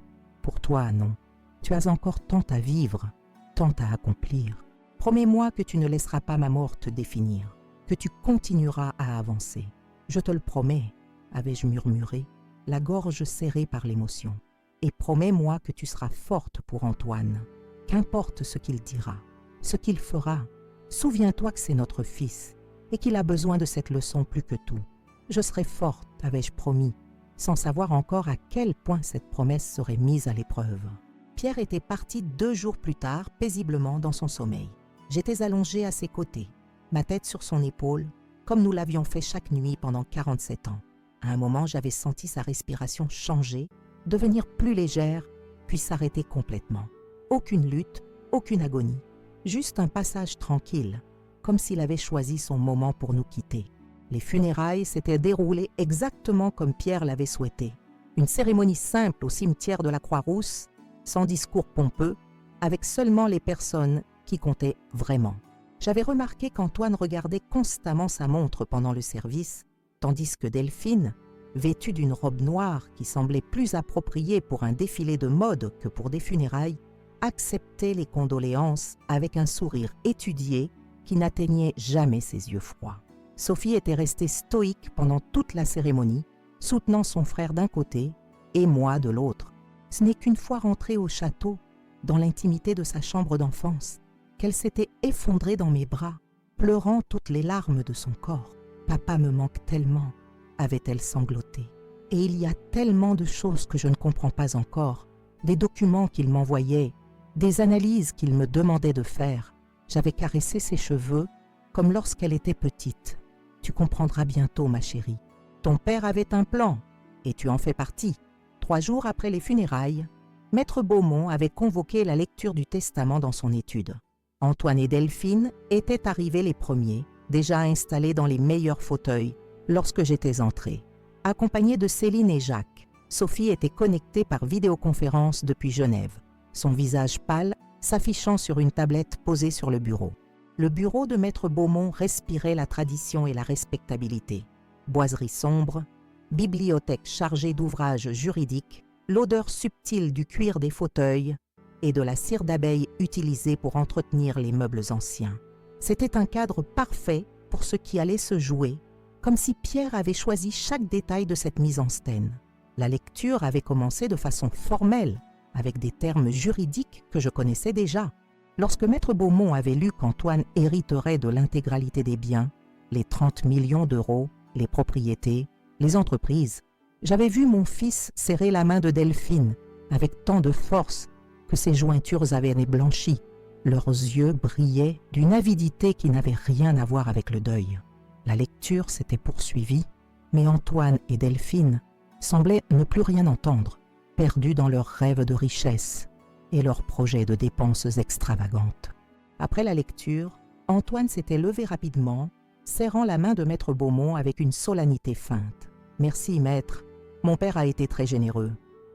Pour toi, non. Tu as encore tant à vivre, tant à accomplir. Promets-moi que tu ne laisseras pas ma mort te définir, que tu continueras à avancer. Je te le promets, avais-je murmuré, la gorge serrée par l'émotion. Et promets-moi que tu seras forte pour Antoine. Qu'importe ce qu'il dira, ce qu'il fera, souviens-toi que c'est notre fils et qu'il a besoin de cette leçon plus que tout. Je serai forte, avais-je promis, sans savoir encore à quel point cette promesse serait mise à l'épreuve. Pierre était parti 2 jours plus tard, paisiblement dans son sommeil. J'étais allongée à ses côtés, ma tête sur son épaule, comme nous l'avions fait chaque nuit pendant 47 ans. À un moment, j'avais senti sa respiration changer, devenir plus légère, puis s'arrêter complètement. Aucune lutte, aucune agonie, juste un passage tranquille, comme s'il avait choisi son moment pour nous quitter. Les funérailles s'étaient déroulées exactement comme Pierre l'avait souhaité. Une cérémonie simple au cimetière de la Croix-Rousse, sans discours pompeux, avec seulement les personnes qui comptaient vraiment. J'avais remarqué qu'Antoine regardait constamment sa montre pendant le service, tandis que Delphine, vêtue d'une robe noire qui semblait plus appropriée pour un défilé de mode que pour des funérailles, acceptait les condoléances avec un sourire étudié qui n'atteignait jamais ses yeux froids. Sophie était restée stoïque pendant toute la cérémonie, soutenant son frère d'un côté et moi de l'autre. Ce n'est qu'une fois rentrée au château, dans l'intimité de sa chambre d'enfance, qu'elle s'était effondrée dans mes bras, pleurant toutes les larmes de son corps. « Papa me manque tellement », avait-elle sangloté. « Et il y a tellement de choses que je ne comprends pas encore, des documents qu'il m'envoyait, des analyses qu'il me demandait de faire. » J'avais caressé ses cheveux comme lorsqu'elle était petite. « Tu comprendras bientôt, ma chérie. Ton père avait un plan, et tu en fais partie. » 3 jours après les funérailles, Maître Beaumont avait convoqué la lecture du testament dans son étude. Antoine et Delphine étaient arrivés les premiers, déjà installés dans les meilleurs fauteuils, lorsque j'étais entrée. Accompagnée de Céline et Jacques, Sophie était connectée par vidéoconférence depuis Genève, son visage pâle s'affichant sur une tablette posée sur le bureau. Le bureau de Maître Beaumont respirait la tradition et la respectabilité. Boiserie sombre, bibliothèque chargée d'ouvrages juridiques, l'odeur subtile du cuir des fauteuils et de la cire d'abeille utilisée pour entretenir les meubles anciens. C'était un cadre parfait pour ce qui allait se jouer comme si Pierre avait choisi chaque détail de cette mise en scène. La lecture avait commencé de façon formelle, avec des termes juridiques que je connaissais déjà. Lorsque Maître Beaumont avait lu qu'Antoine hériterait de l'intégralité des biens, les 30 millions d'euros, les propriétés, les entreprises, j'avais vu mon fils serrer la main de Delphine avec tant de force que ses jointures avaient blanchi. Leurs yeux brillaient d'une avidité qui n'avait rien à voir avec le deuil. La lecture s'était poursuivie, mais Antoine et Delphine semblaient ne plus rien entendre, perdus dans leurs rêves de richesse et leurs projets de dépenses extravagantes. Après la lecture, Antoine s'était levé rapidement, serrant la main de Maître Beaumont avec une solennité feinte. « Merci, maître. Mon père a été très généreux.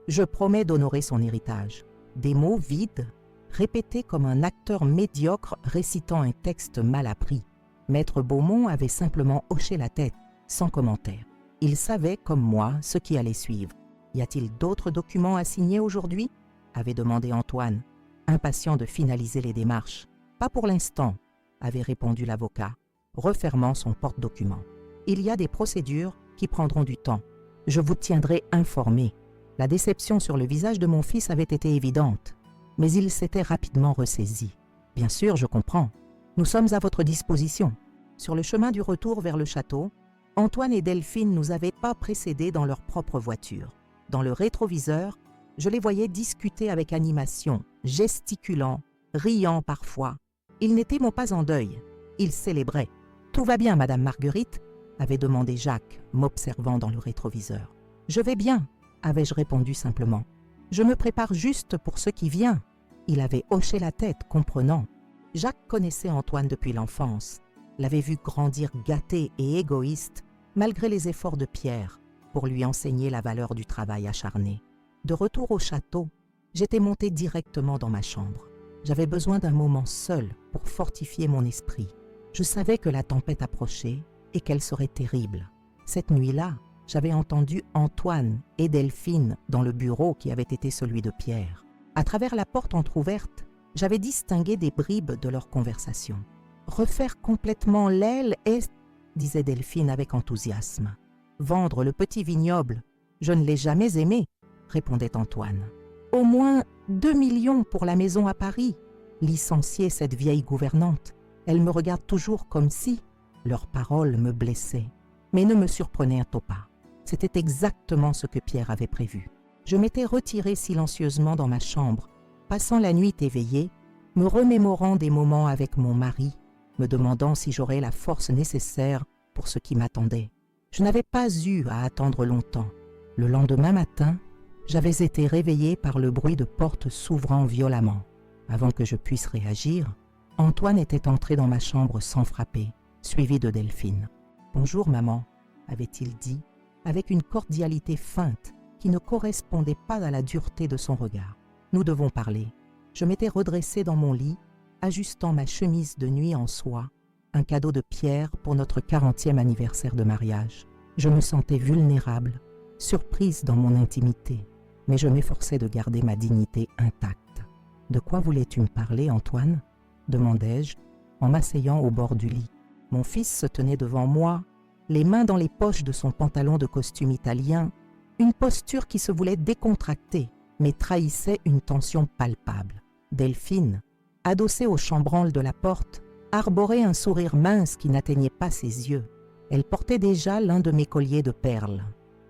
Je promets d'honorer son héritage. » Des mots vides, répétés comme un acteur médiocre récitant un texte mal appris. Maître Beaumont avait simplement hoché la tête, sans commentaire. Il savait, comme moi, ce qui allait suivre. « Y a-t-il d'autres documents à signer aujourd'hui ?» avait demandé Antoine, impatient de finaliser les démarches. « Pas pour l'instant », avait répondu l'avocat, refermant son porte-document. « Il y a des procédures qui prendront du temps. Je vous tiendrai informé. » La déception sur le visage de mon fils avait été évidente, mais il s'était rapidement ressaisi. « Bien sûr, je comprends. Nous sommes à votre disposition. » Sur le chemin du retour vers le château, Antoine et Delphine nous avaient pas précédés dans leur propre voiture. Dans le rétroviseur, je les voyais discuter avec animation, gesticulant, riant parfois. Ils n'étaient pas en deuil. Ils célébraient. « Tout va bien, Madame Marguerite ?» avait demandé Jacques, m'observant dans le rétroviseur. « Je vais bien », avais-je répondu simplement. « Je me prépare juste pour ce qui vient. » Il avait hoché la tête, comprenant. Jacques connaissait Antoine depuis l'enfance, l'avait vu grandir gâté et égoïste, malgré les efforts de Pierre, pour lui enseigner la valeur du travail acharné. De retour au château, j'étais montée directement dans ma chambre. J'avais besoin d'un moment seul pour fortifier mon esprit. Je savais que la tempête approchait et qu'elle serait terrible. Cette nuit-là, j'avais entendu Antoine et Delphine dans le bureau qui avait été celui de Pierre. À travers la porte entr'ouverte, j'avais distingué des bribes de leur conversation. « Refaire complètement l'aile est... » disait Delphine avec enthousiasme. « Vendre le petit vignoble, je ne l'ai jamais aimé, » répondait Antoine. « Au moins 2 millions pour la maison à Paris. Licencier cette vieille gouvernante, elle me regarde toujours comme si... » Leurs paroles me blessaient, mais ne me surprenaient pas. C'était exactement ce que Pierre avait prévu. Je m'étais retirée silencieusement dans ma chambre, passant la nuit éveillée, me remémorant des moments avec mon mari, me demandant si j'aurais la force nécessaire pour ce qui m'attendait. Je n'avais pas eu à attendre longtemps. Le lendemain matin, j'avais été réveillée par le bruit de portes s'ouvrant violemment. Avant que je puisse réagir, Antoine était entré dans ma chambre sans frapper, suivi de Delphine. « Bonjour maman », avait-il dit, avec une cordialité feinte qui ne correspondait pas à la dureté de son regard. « Nous devons parler. » Je m'étais redressée dans mon lit, ajustant ma chemise de nuit en soie, un cadeau de Pierre pour notre 40e anniversaire de mariage. Je me sentais vulnérable, surprise dans mon intimité, mais je m'efforçais de garder ma dignité intacte. « De quoi voulais-tu me parler, Antoine ?» demandai-je, en m'asseyant au bord du lit. Mon fils se tenait devant moi, les mains dans les poches de son pantalon de costume italien, une posture qui se voulait décontractée, mais trahissait une tension palpable. Delphine, adossée au chambranle de la porte, arborait un sourire mince qui n'atteignait pas ses yeux. Elle portait déjà l'un de mes colliers de perles,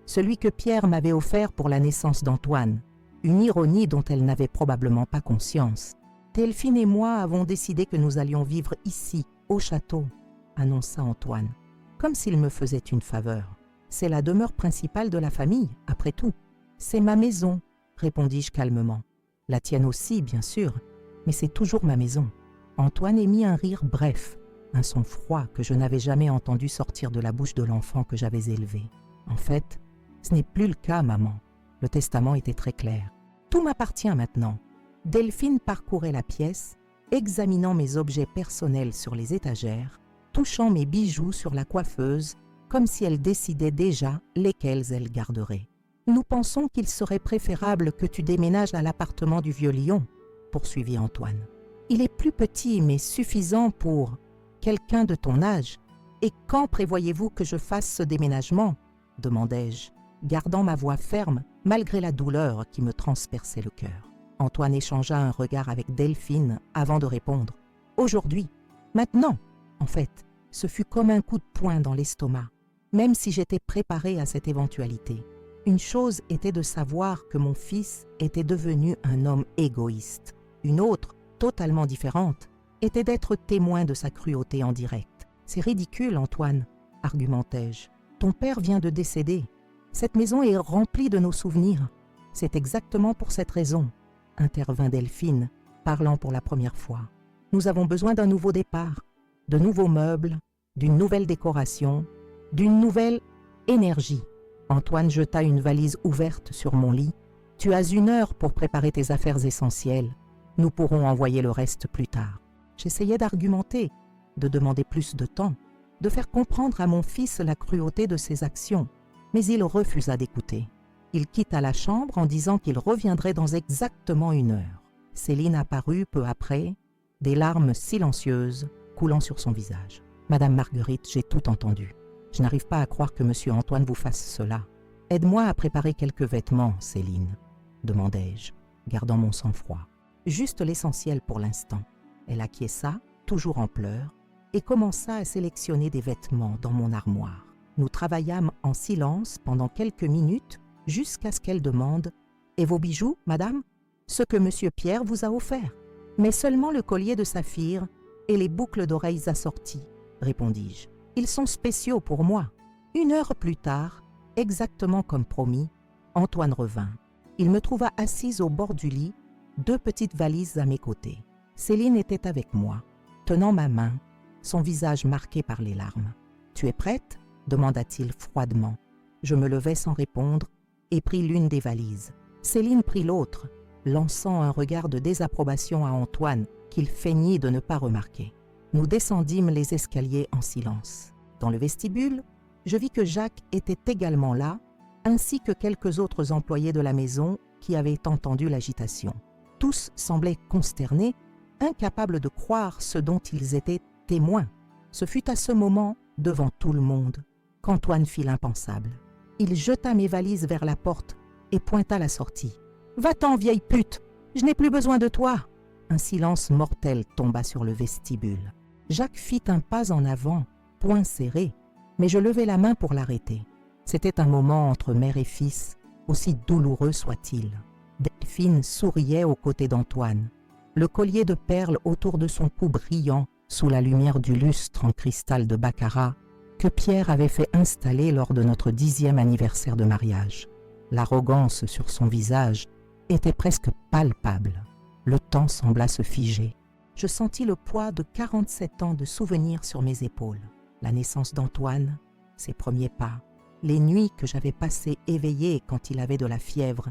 celui que Pierre m'avait offert pour la naissance d'Antoine, une ironie dont elle n'avait probablement pas conscience. Delphine et moi avons décidé que nous allions vivre ici, au château, annonça Antoine, comme s'il me faisait une faveur. C'est la demeure principale de la famille, après tout. C'est ma maison, répondis-je calmement. La tienne aussi, bien sûr, mais c'est toujours ma maison. Antoine émit un rire bref, un son froid que je n'avais jamais entendu sortir de la bouche de l'enfant que j'avais élevé. En fait, ce n'est plus le cas, maman. Le testament était très clair. Tout m'appartient maintenant. Delphine parcourait la pièce, examinant mes objets personnels sur les étagères, touchant mes bijoux sur la coiffeuse, comme si elle décidait déjà lesquels elle garderait. « Nous pensons qu'il serait préférable que tu déménages à l'appartement du Vieux Lion, » poursuivit Antoine. « Il est plus petit mais suffisant pour quelqu'un de ton âge. Et quand prévoyez-vous que je fasse ce déménagement ?» demandai-je, gardant ma voix ferme malgré la douleur qui me transperçait le cœur. Antoine échangea un regard avec Delphine avant de répondre. « Aujourd'hui, maintenant !» En fait, ce fut comme un coup de poing dans l'estomac, même si j'étais préparée à cette éventualité. Une chose était de savoir que mon fils était devenu un homme égoïste. Une autre, totalement différente, était d'être témoin de sa cruauté en direct. « C'est ridicule, Antoine, » argumentai-je. « Ton père vient de décéder. Cette maison est remplie de nos souvenirs. C'est exactement pour cette raison, » intervint Delphine, parlant pour la première fois. « Nous avons besoin d'un nouveau départ, de nouveaux meubles, d'une nouvelle décoration, d'une nouvelle énergie. » Antoine jeta une valise ouverte sur mon lit. « Tu as 1 heure pour préparer tes affaires essentielles. Nous pourrons envoyer le reste plus tard. » J'essayais d'argumenter, de demander plus de temps, de faire comprendre à mon fils la cruauté de ses actions, mais il refusa d'écouter. Il quitta la chambre en disant qu'il reviendrait dans exactement 1 heure. Céline apparut peu après, des larmes silencieuses coulant sur son visage. « Madame Marguerite, j'ai tout entendu. Je n'arrive pas à croire que monsieur Antoine vous fasse cela. Aide-moi à préparer quelques vêtements, Céline, » demandai-je, gardant mon sang-froid. Juste l'essentiel pour l'instant. Elle acquiesça, toujours en pleurs, et commença à sélectionner des vêtements dans mon armoire. Nous travaillâmes en silence pendant quelques minutes jusqu'à ce qu'elle demande « Et vos bijoux, madame ? Ce que monsieur Pierre vous a offert. » « Mais seulement le collier de saphir et les boucles d'oreilles assorties, » répondis-je. « Ils sont spéciaux pour moi. » 1 heure plus tard, exactement comme promis, Antoine revint. Il me trouva assise au bord du lit, 2 petites valises à mes côtés. Céline était avec moi, tenant ma main, son visage marqué par les larmes. « Tu es prête ?» demanda-t-il froidement. Je me levai sans répondre et pris l'une des valises. Céline prit l'autre, lançant un regard de désapprobation à Antoine qu'il feignit de ne pas remarquer. Nous descendîmes les escaliers en silence. Dans le vestibule, je vis que Jacques était également là, ainsi que quelques autres employés de la maison qui avaient entendu l'agitation. Tous semblaient consternés, incapables de croire ce dont ils étaient témoins. Ce fut à ce moment, devant tout le monde, qu'Antoine fit l'impensable. Il jeta mes valises vers la porte et pointa la sortie. « Va-t'en, vieille pute, je n'ai plus besoin de toi !» Un silence mortel tomba sur le vestibule. Jacques fit un pas en avant, poing serré, mais je levai la main pour l'arrêter. C'était un moment entre mère et fils, aussi douloureux soit-il. Delphine souriait aux côtés d'Antoine, le collier de perles autour de son cou brillant sous la lumière du lustre en cristal de baccarat que Pierre avait fait installer lors de notre 10e anniversaire de mariage. L'arrogance sur son visage était presque palpable. Le temps sembla se figer. Je sentis le poids de 47 ans de souvenirs sur mes épaules. La naissance d'Antoine, ses premiers pas, les nuits que j'avais passées éveillée quand il avait de la fièvre,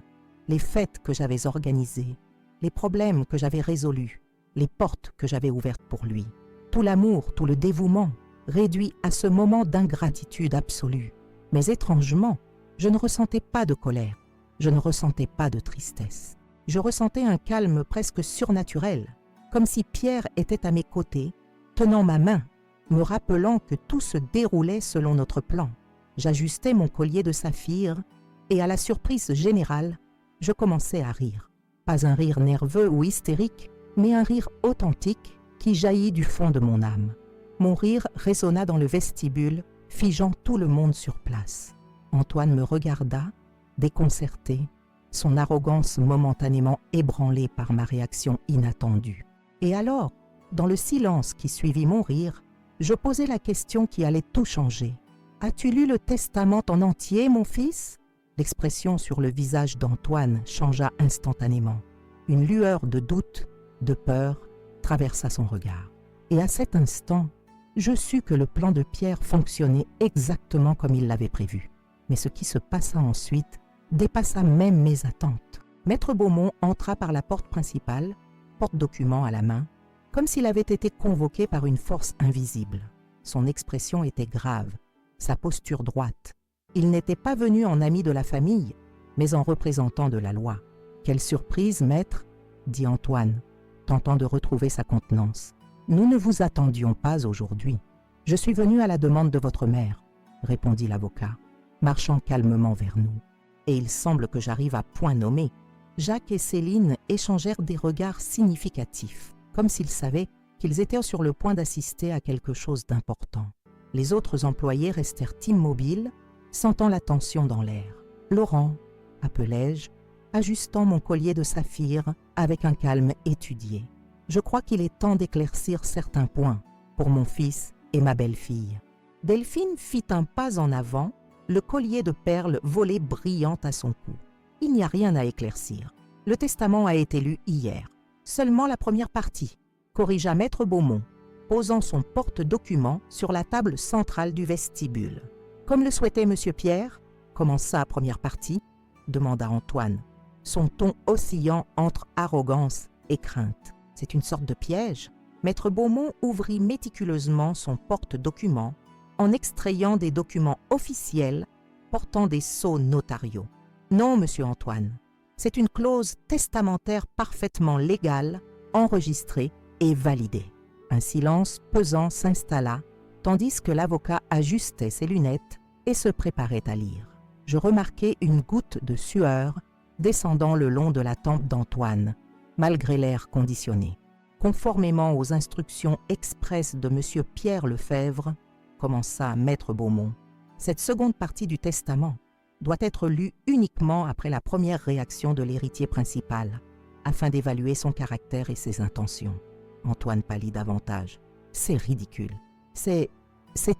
les fêtes que j'avais organisées, les problèmes que j'avais résolus, les portes que j'avais ouvertes pour lui. Tout l'amour, tout le dévouement, réduit à ce moment d'ingratitude absolue. Mais étrangement, je ne ressentais pas de colère, je ne ressentais pas de tristesse. Je ressentais un calme presque surnaturel, comme si Pierre était à mes côtés, tenant ma main, me rappelant que tout se déroulait selon notre plan. J'ajustais mon collier de saphir et à la surprise générale, je commençais à rire. Pas un rire nerveux ou hystérique, mais un rire authentique qui jaillit du fond de mon âme. Mon rire résonna dans le vestibule, figeant tout le monde sur place. Antoine me regarda, déconcerté, son arrogance momentanément ébranlée par ma réaction inattendue. Et alors, dans le silence qui suivit mon rire, je posai la question qui allait tout changer. « As-tu lu le testament en entier, mon fils ?» L'expression sur le visage d'Antoine changea instantanément. Une lueur de doute, de peur, traversa son regard. Et à cet instant, je sus que le plan de Pierre fonctionnait exactement comme il l'avait prévu. Mais ce qui se passa ensuite dépassa même mes attentes. Maître Beaumont entra par la porte principale, porte-document à la main, comme s'il avait été convoqué par une force invisible. Son expression était grave, sa posture droite. Il n'était pas venu en ami de la famille, mais en représentant de la loi. « Quelle surprise, maître !» dit Antoine, tentant de retrouver sa contenance. « Nous ne vous attendions pas aujourd'hui. » « Je suis venu à la demande de votre mère, répondit l'avocat, marchant calmement vers nous. Et il semble que j'arrive à point nommé. Jacques et Céline échangèrent des regards significatifs, comme s'ils savaient qu'ils étaient sur le point d'assister à quelque chose d'important. Les autres employés restèrent immobiles, sentant la tension dans l'air. « Laurent » appelai-je, ajustant mon collier de saphir avec un calme étudié. « Je crois qu'il est temps d'éclaircir certains points pour mon fils et ma belle-fille. » Delphine fit un pas en avant, le collier de perles volé brillant à son cou. « Il n'y a rien à éclaircir. Le testament a été lu hier. Seulement la première partie, » corrigea Maître Beaumont, posant son porte-document sur la table centrale du vestibule. « Comme le souhaitait M. Pierre, commença la première partie, » demanda Antoine, son ton oscillant entre arrogance et crainte. « C'est une sorte de piège ?» Maître Beaumont ouvrit méticuleusement son porte-document en extrayant des documents officiels portant des sceaux notariaux. « Non, monsieur Antoine, c'est une clause testamentaire parfaitement légale, enregistrée et validée. » Un silence pesant s'installa, tandis que l'avocat ajustait ses lunettes et se préparait à lire. Je remarquai une goutte de sueur descendant le long de la tempe d'Antoine, malgré l'air conditionné. Conformément aux instructions expresses de M. Pierre Lefebvre, commença Maître Beaumont, cette seconde partie du testament doit être lue uniquement après la première réaction de l'héritier principal, afin d'évaluer son caractère et ses intentions. Antoine pâlit davantage. « C'est ridicule. C'est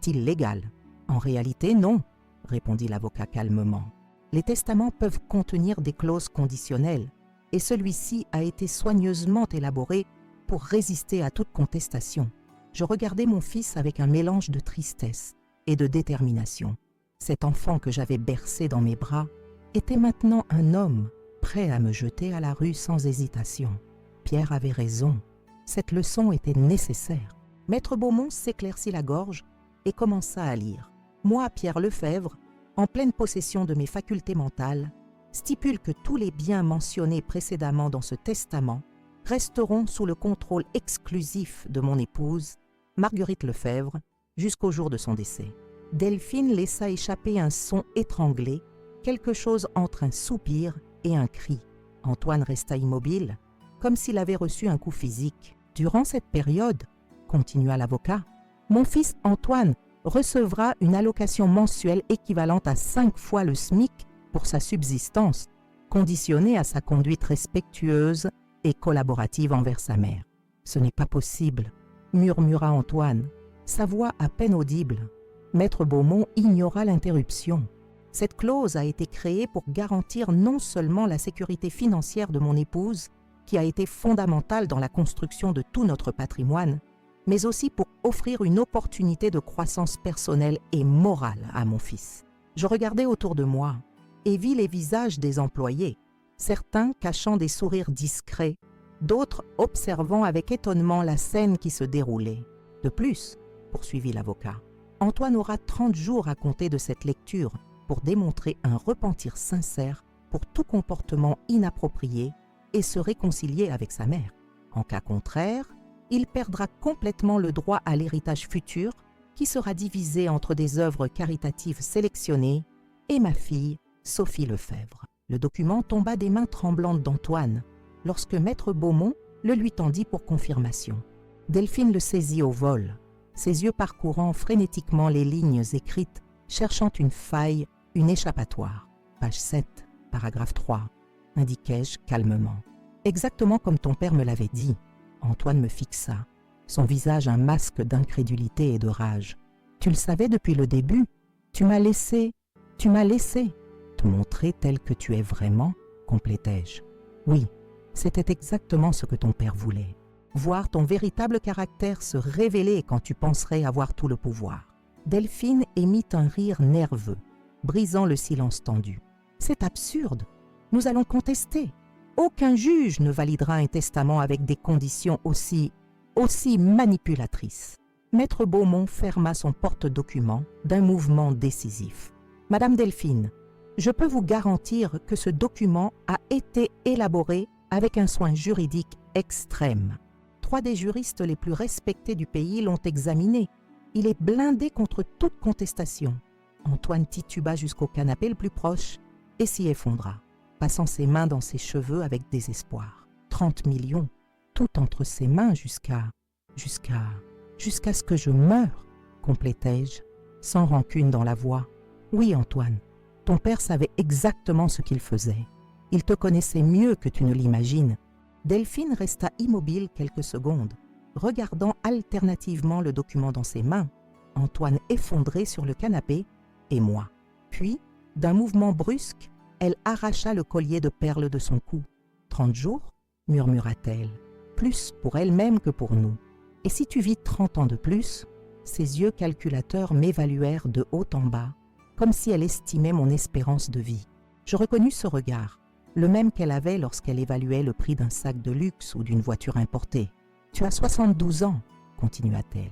illégal. »« En réalité, non, » répondit l'avocat calmement. « Les testaments peuvent contenir des clauses conditionnelles, et celui-ci a été soigneusement élaboré pour résister à toute contestation. » Je regardais mon fils avec un mélange de tristesse et de détermination. Cet enfant que j'avais bercé dans mes bras était maintenant un homme prêt à me jeter à la rue sans hésitation. Pierre avait raison. Cette leçon était nécessaire. Maître Beaumont s'éclaircit la gorge et commença à lire. Moi, Pierre Lefebvre, en pleine possession de mes facultés mentales, stipule que tous les biens mentionnés précédemment dans ce testament resteront sous le contrôle exclusif de mon épouse, Marguerite Lefebvre, jusqu'au jour de son décès. Delphine laissa échapper un son étranglé, quelque chose entre un soupir et un cri. Antoine resta immobile, comme s'il avait reçu un coup physique. « Durant cette période, » continua l'avocat, « mon fils Antoine recevra une allocation mensuelle équivalente à 5 fois le SMIC pour sa subsistance, conditionnée à sa conduite respectueuse et collaborative envers sa mère. »« Ce n'est pas possible, » murmura Antoine, sa voix à peine audible. Maître Beaumont ignora l'interruption. Cette clause a été créée pour garantir non seulement la sécurité financière de mon épouse, qui a été fondamentale dans la construction de tout notre patrimoine, mais aussi pour offrir une opportunité de croissance personnelle et morale à mon fils. Je regardais autour de moi et vis les visages des employés, certains cachant des sourires discrets, d'autres observant avec étonnement la scène qui se déroulait. De plus, poursuivit l'avocat, Antoine aura 30 jours à compter de cette lecture pour démontrer un repentir sincère pour tout comportement inapproprié et se réconcilier avec sa mère. En cas contraire, il perdra complètement le droit à l'héritage futur qui sera divisé entre des œuvres caritatives sélectionnées et ma fille, Sophie Lefebvre. Le document tomba des mains tremblantes d'Antoine lorsque Maître Beaumont le lui tendit pour confirmation. Delphine le saisit au vol, ses yeux parcourant frénétiquement les lignes écrites, cherchant une faille, une échappatoire. Page 7, paragraphe 3, indiquai-je calmement. Exactement comme ton père me l'avait dit. Antoine me fixa, son visage un masque d'incrédulité et de rage. Tu le savais depuis le début. Tu m'as laissé te montrer tel que tu es vraiment, complétai-je. Oui, c'était exactement ce que ton père voulait. Voir ton véritable caractère se révéler quand tu penserais avoir tout le pouvoir. Delphine émit un rire nerveux, brisant le silence tendu. C'est absurde. Nous allons contester. Aucun juge ne validera un testament avec des conditions aussi manipulatrices. Maître Beaumont ferma son porte-document d'un mouvement décisif. Madame Delphine, je peux vous garantir que ce document a été élaboré avec un soin juridique extrême. 3 des juristes les plus respectés du pays l'ont examiné Il est blindé contre toute contestation. Antoine tituba jusqu'au canapé le plus proche et s'y effondra, passant ses mains dans ses cheveux avec désespoir. 30 millions, tout entre ses mains jusqu'à ce que je meure, complétai-je, sans rancune dans la voix. Oui, Antoine, ton père savait exactement ce qu'il faisait. Il te connaissait mieux que tu ne l'imagines. Delphine resta immobile quelques secondes, regardant alternativement le document dans ses mains, Antoine effondré sur le canapé et moi. Puis, d'un mouvement brusque, elle arracha le collier de perles de son cou. 30 jours, murmura-t-elle, plus pour elle-même que pour nous. Et si tu vis 30 ans de plus, ses yeux calculateurs m'évaluèrent de haut en bas, comme si elle estimait mon espérance de vie. Je reconnus ce regard, le même qu'elle avait lorsqu'elle évaluait le prix d'un sac de luxe ou d'une voiture importée. « Tu as 72 ans, continua-t-elle,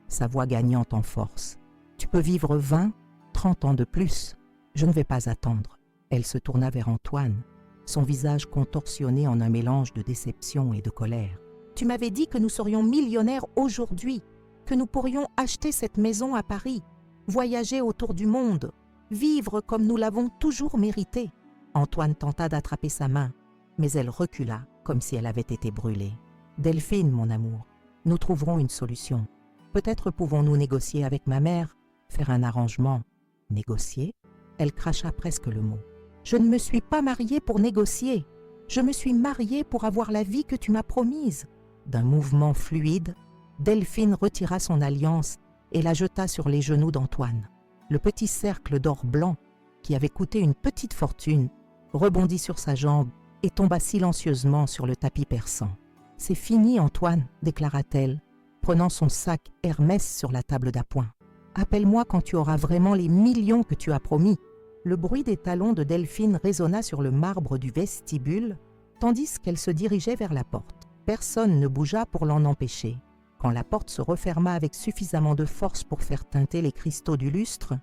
sa voix gagnante en force. Tu peux vivre 20, 30 ans de plus. Je ne vais pas attendre. » Elle se tourna vers Antoine, son visage contorsionné en un mélange de déception et de colère. « Tu m'avais dit que nous serions millionnaires aujourd'hui, que nous pourrions acheter cette maison à Paris, voyager autour du monde, vivre comme nous l'avons toujours mérité. » Antoine tenta d'attraper sa main, mais elle recula comme si elle avait été brûlée. « Delphine, mon amour, nous trouverons une solution. Peut-être pouvons-nous négocier avec ma mère, faire un arrangement. » « Négocier ?» Elle cracha presque le mot. « Je ne me suis pas mariée pour négocier. Je me suis mariée pour avoir la vie que tu m'as promise. » D'un mouvement fluide, Delphine retira son alliance et la jeta sur les genoux d'Antoine. Le petit cercle d'or blanc, qui avait coûté une petite fortune, rebondit sur sa jambe et tomba silencieusement sur le tapis persan. « C'est fini, Antoine, déclara-t-elle, prenant son sac Hermès sur la table d'appoint. « Appelle-moi quand tu auras vraiment les millions que tu as promis. » Le bruit des talons de Delphine résonna sur le marbre du vestibule, tandis qu'elle se dirigeait vers la porte. Personne ne bougea pour l'en empêcher. Quand la porte se referma avec suffisamment de force pour faire teinter les cristaux du lustre,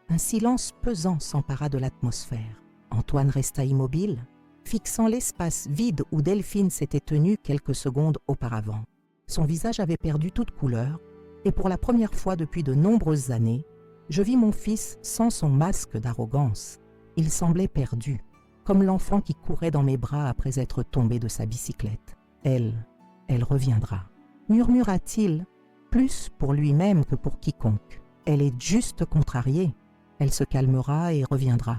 un silence pesant s'empara de l'atmosphère. Antoine resta immobile, fixant l'espace vide où Delphine s'était tenue quelques secondes auparavant. Son visage avait perdu toute couleur, et pour la première fois depuis de nombreuses années, je vis mon fils sans son masque d'arrogance. Il semblait perdu, comme l'enfant qui courait dans mes bras après être tombé de sa bicyclette. « Elle reviendra », murmura-t-il, plus pour lui-même que pour quiconque. « Elle est juste contrariée. Elle se calmera et reviendra. »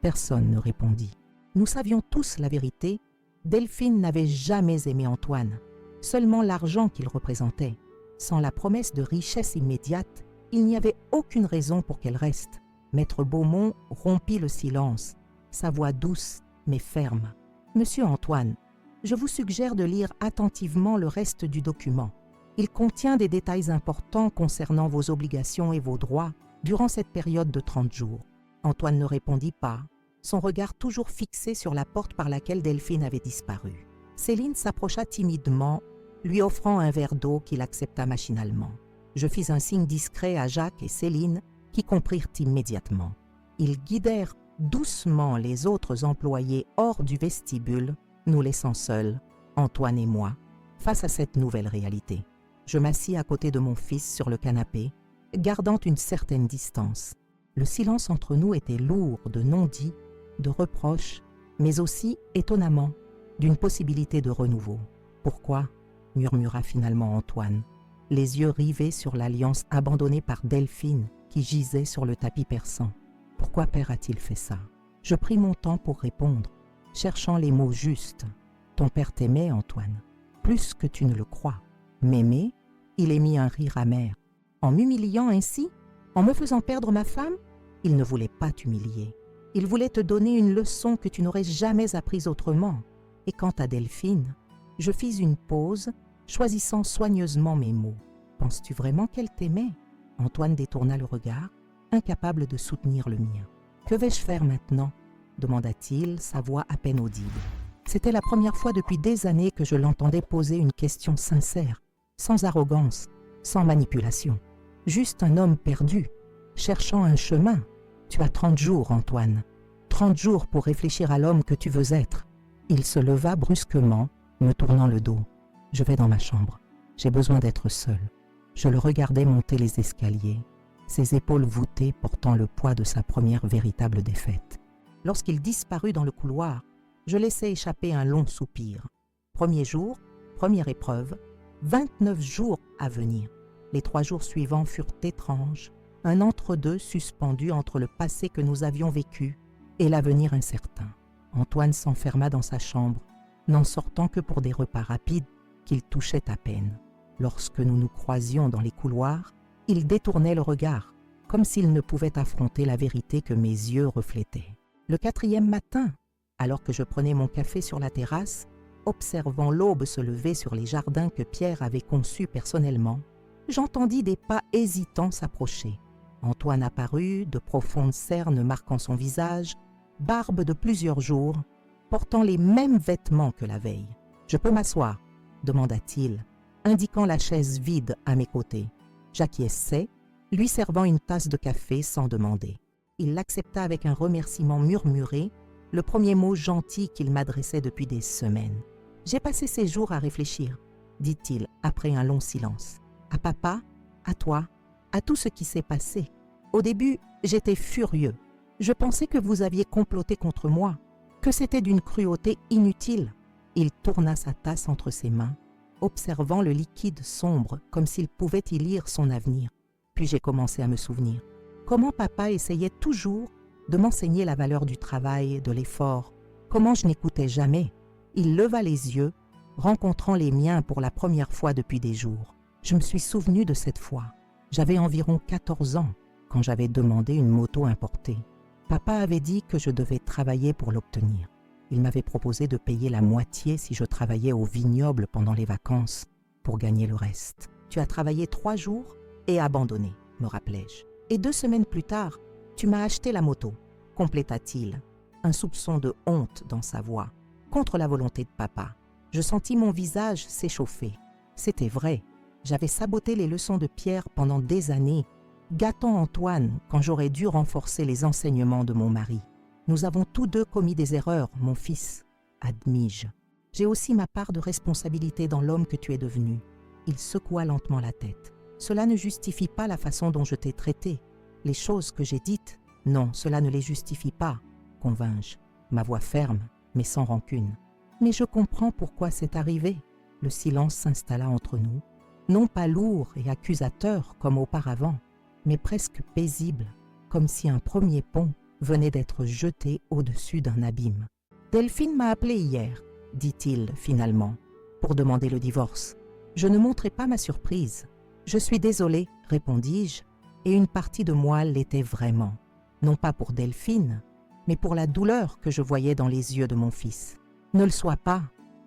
Personne ne répondit. Nous savions tous la vérité. Delphine n'avait jamais aimé Antoine, seulement l'argent qu'il représentait. Sans la promesse de richesse immédiate, il n'y avait aucune raison pour qu'elle reste. Maître Beaumont rompit le silence, sa voix douce mais ferme. « Monsieur Antoine, je vous suggère de lire attentivement le reste du document. Il contient des détails importants concernant vos obligations et vos droits durant cette période de 30 jours. » Antoine ne répondit pas, son regard toujours fixé sur la porte par laquelle Delphine avait disparu. Céline s'approcha timidement, lui offrant un verre d'eau qu'il accepta machinalement. Je fis un signe discret à Jacques et Céline, qui comprirent immédiatement. Ils guidèrent doucement les autres employés hors du vestibule, nous laissant seuls, Antoine et moi, face à cette nouvelle réalité. Je m'assis à côté de mon fils sur le canapé, gardant une certaine distance. Le silence entre nous était lourd de non-dits, de reproches, mais aussi, étonnamment, d'une possibilité de renouveau. « Pourquoi ?» murmura finalement Antoine, les yeux rivés sur l'alliance abandonnée par Delphine qui gisait sur le tapis persan. « Pourquoi père a-t-il fait ça ?» Je pris mon temps pour répondre, cherchant les mots justes. « Ton père t'aimait, Antoine, plus que tu ne le crois. » M'aimer, il émit un rire amer. « En m'humiliant ainsi, en me faisant perdre ma femme, il ne voulait pas t'humilier. Il voulait te donner une leçon que tu n'aurais jamais apprise autrement. Et quant à Delphine, je fis une pause, choisissant soigneusement mes mots. « Penses-tu vraiment qu'elle t'aimait ?» Antoine détourna le regard, incapable de soutenir le mien. « Que vais-je faire maintenant ?» demanda-t-il, sa voix à peine audible. C'était la première fois depuis des années que je l'entendais poser une question sincère, sans arrogance, sans manipulation. Juste un homme perdu, cherchant un chemin. « Tu as 30 jours, Antoine. 30 jours pour réfléchir à l'homme que tu veux être. » Il se leva brusquement, me tournant le dos. « Je vais dans ma chambre. J'ai besoin d'être seul. » Je le regardais monter les escaliers, ses épaules voûtées portant le poids de sa première véritable défaite. Lorsqu'il disparut dans le couloir, je laissai échapper un long soupir. Premier jour, première épreuve, 29 jours à venir. Les 3 jours suivants furent étranges, un entre-deux suspendu entre le passé que nous avions vécu et l'avenir incertain. Antoine s'enferma dans sa chambre, n'en sortant que pour des repas rapides qu'il touchait à peine. Lorsque nous nous croisions dans les couloirs, il détournait le regard, comme s'il ne pouvait affronter la vérité que mes yeux reflétaient. Le 4e matin, alors que je prenais mon café sur la terrasse, observant l'aube se lever sur les jardins que Pierre avait conçus personnellement, j'entendis des pas hésitants s'approcher. Antoine apparut, de profondes cernes marquant son visage, barbe de plusieurs jours, portant les mêmes vêtements que la veille. « Je peux m'asseoir ?» demanda-t-il, indiquant la chaise vide à mes côtés. J'acquiesçai, lui servant une tasse de café sans demander. Il l'accepta avec un remerciement murmuré, le premier mot gentil qu'il m'adressait depuis des semaines. « J'ai passé ces jours à réfléchir, » dit-il après un long silence. « À papa, à toi, à tout ce qui s'est passé. Au début, j'étais furieux. Je pensais que vous aviez comploté contre moi, que c'était d'une cruauté inutile. » Il tourna sa tasse entre ses mains, observant le liquide sombre comme s'il pouvait y lire son avenir. Puis j'ai commencé à me souvenir. Comment papa essayait toujours de m'enseigner la valeur du travail, de l'effort. Comment je n'écoutais jamais. Il leva les yeux, rencontrant les miens pour la première fois depuis des jours. Je me suis souvenu de cette fois. J'avais environ 14 ans quand j'avais demandé une moto importée. Papa avait dit que je devais travailler pour l'obtenir. Il m'avait proposé de payer la moitié si je travaillais au vignoble pendant les vacances pour gagner le reste. Tu as travaillé 3 jours et abandonné, me rappelai-je. Et 2 semaines plus tard, tu m'as acheté la moto, compléta-t-il, un soupçon de honte dans sa voix, contre la volonté de papa. Je sentis mon visage s'échauffer. C'était vrai, j'avais saboté les leçons de Pierre pendant des années, gâtant Antoine quand j'aurais dû renforcer les enseignements de mon mari. Nous avons tous deux commis des erreurs, mon fils, admis-je. J'ai aussi ma part de responsabilité dans l'homme que tu es devenu. Il secoua lentement la tête. Cela ne justifie pas la façon dont je t'ai traité. Les choses que j'ai dites, non, cela ne les justifie pas, convins-je, ma voix ferme, mais sans rancune. Mais je comprends pourquoi c'est arrivé. Le silence s'installa entre nous, non pas lourd et accusateur comme auparavant, mais presque paisible, comme si un premier pont venait d'être jeté au-dessus d'un abîme. « Delphine m'a appelé hier, » dit-il finalement, pour demander le divorce. Je ne montrai pas ma surprise. « Je suis désolé, » répondis-je, et une partie de moi l'était vraiment. Non pas pour Delphine, mais pour la douleur que je voyais dans les yeux de mon fils. « Ne le sois pas. »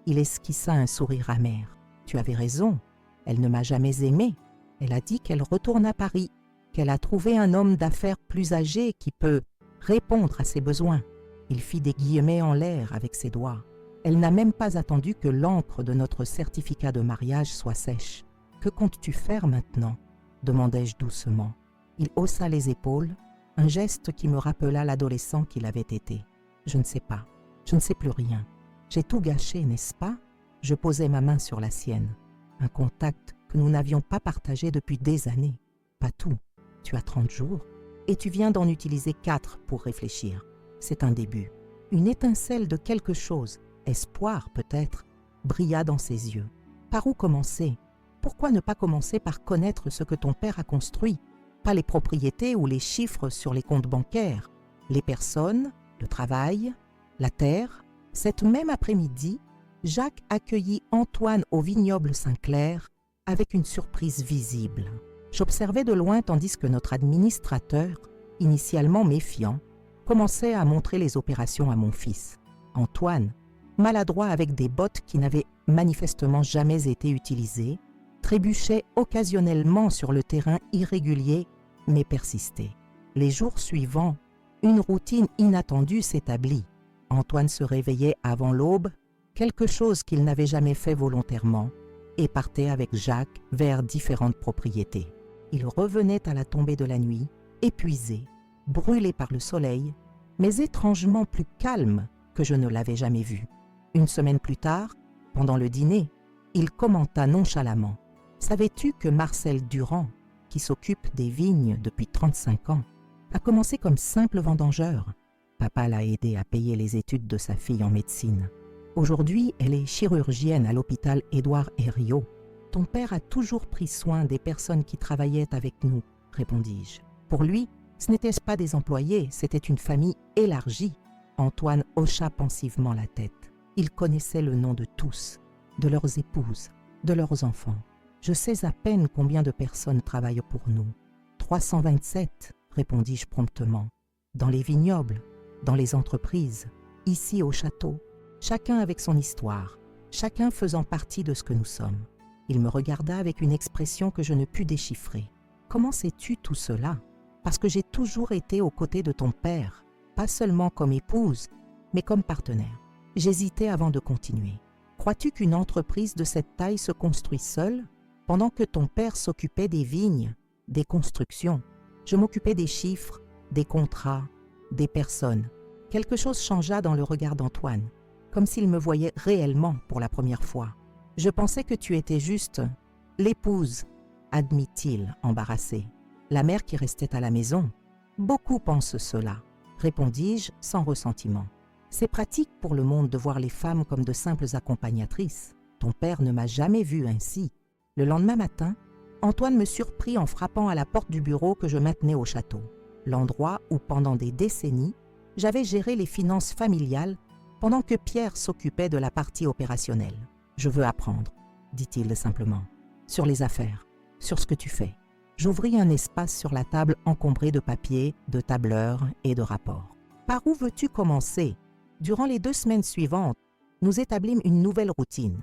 Il esquissa un sourire amer. « Tu avais raison, elle ne m'a jamais aimé. Elle a dit qu'elle retourne à Paris, qu'elle a trouvé un homme d'affaires plus âgé qui peut répondre à ses besoins. » Il fit des guillemets en l'air avec ses doigts. Elle n'a même pas attendu que l'encre de notre certificat de mariage soit sèche. « Que comptes-tu faire maintenant ?» demandai-je doucement. Il haussa les épaules, un geste qui me rappela l'adolescent qu'il avait été. « Je ne sais pas, je ne sais plus rien. J'ai tout gâché, n'est-ce pas ?» Je posai ma main sur la sienne. Un contact que nous n'avions pas partagé depuis des années. Pas tout. Tu as 30 jours et tu viens d'en utiliser 4 pour réfléchir. C'est un début. Une étincelle de quelque chose, espoir peut-être, brilla dans ses yeux. Par où commencer? Pourquoi ne pas commencer par connaître ce que ton père a construit? Pas les propriétés ou les chiffres sur les comptes bancaires, les personnes, le travail, la terre. Cette même après-midi, Jacques accueillit Antoine au vignoble Saint-Clair avec une surprise visible. J'observais de loin tandis que notre administrateur, initialement méfiant, commençait à montrer les opérations à mon fils. Antoine, maladroit avec des bottes qui n'avaient manifestement jamais été utilisées, trébuchait occasionnellement sur le terrain irrégulier, mais persistait. Les jours suivants, une routine inattendue s'établit. Antoine se réveillait avant l'aube, quelque chose qu'il n'avait jamais fait volontairement, et partait avec Jacques vers différentes propriétés. Il revenait à la tombée de la nuit, épuisé, brûlé par le soleil, mais étrangement plus calme que je ne l'avais jamais vu. Une semaine plus tard, pendant le dîner, il commenta nonchalamment. « Savais-tu que Marcel Durand, qui s'occupe des vignes depuis 35 ans, a commencé comme simple vendangeur? Papa l'a aidé à payer les études de sa fille en médecine. Aujourd'hui, elle est chirurgienne à l'hôpital Édouard Herriot. Ton père a toujours pris soin des personnes qui travaillaient avec nous, répondis-je. Pour lui, ce n'étaient pas des employés, c'était une famille élargie. Antoine hocha pensivement la tête. Il connaissait le nom de tous, de leurs épouses, de leurs enfants. Je sais à peine combien de personnes travaillent pour nous. 327, répondis-je promptement. Dans les vignobles, dans les entreprises, ici au château, chacun avec son histoire, chacun faisant partie de ce que nous sommes. Il me regarda avec une expression que je ne pus déchiffrer. « Comment sais-tu tout cela ?» Parce que j'ai toujours été aux côtés de ton père, pas seulement comme épouse, mais comme partenaire. J'hésitais avant de continuer. Crois-tu qu'une entreprise de cette taille se construit seule, pendant que ton père s'occupait des vignes, des constructions? Je m'occupais des chiffres, des contrats, des personnes. Quelque chose changea dans le regard d'Antoine, comme s'il me voyait réellement pour la première fois. « Je pensais que tu étais juste l'épouse, admit-il, embarrassé. La mère qui restait à la maison. Beaucoup pensent cela, répondis-je sans ressentiment. C'est pratique pour le monde de voir les femmes comme de simples accompagnatrices. Ton père ne m'a jamais vue ainsi. Le lendemain matin, Antoine me surprit en frappant à la porte du bureau que je maintenais au château, l'endroit où pendant des décennies, j'avais géré les finances familiales pendant que Pierre s'occupait de la partie opérationnelle. « Je veux apprendre, dit-il simplement, sur les affaires, sur ce que tu fais. » J'ouvris un espace sur la table encombré de papiers, de tableurs et de rapports. « Par où veux-tu commencer ?» Durant les 2 semaines suivantes, nous établîmes une nouvelle routine.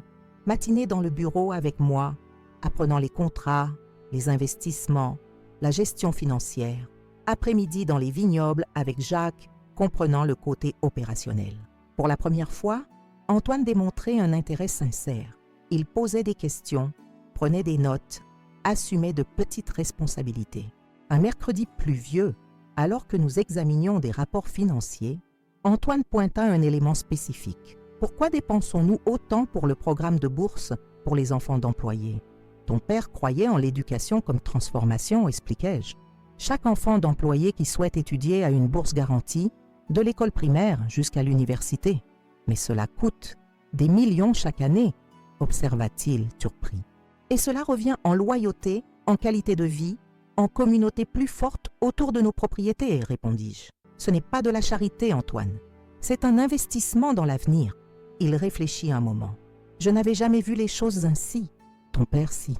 Matinée dans le bureau avec moi, apprenant les contrats, les investissements, la gestion financière. Après-midi dans les vignobles avec Jacques, comprenant le côté opérationnel. Pour la première fois, Antoine démontrait un intérêt sincère. Il posait des questions, prenait des notes, assumait de petites responsabilités. Un mercredi pluvieux, alors que nous examinions des rapports financiers, Antoine pointa un élément spécifique. « Pourquoi dépensons-nous autant pour le programme de bourse pour les enfants d'employés ? Ton père croyait en l'éducation comme transformation, expliquai-je. Chaque enfant d'employé qui souhaite étudier a une bourse garantie, de l'école primaire jusqu'à l'université. Mais cela coûte des millions chaque année, observa-t-il, surpris. Et cela revient en loyauté, en qualité de vie, en communauté plus forte autour de nos propriétés, répondis-je. Ce n'est pas de la charité, Antoine. C'est un investissement dans l'avenir. Il réfléchit un moment. Je n'avais jamais vu les choses ainsi. Ton père, si,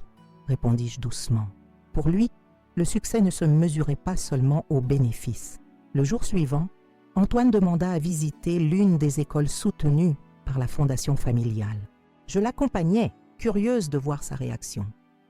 répondis-je doucement. Pour lui, le succès ne se mesurait pas seulement aux bénéfices. Le jour suivant, Antoine demanda à visiter l'une des écoles soutenues par la fondation familiale. Je l'accompagnais, curieuse de voir sa réaction.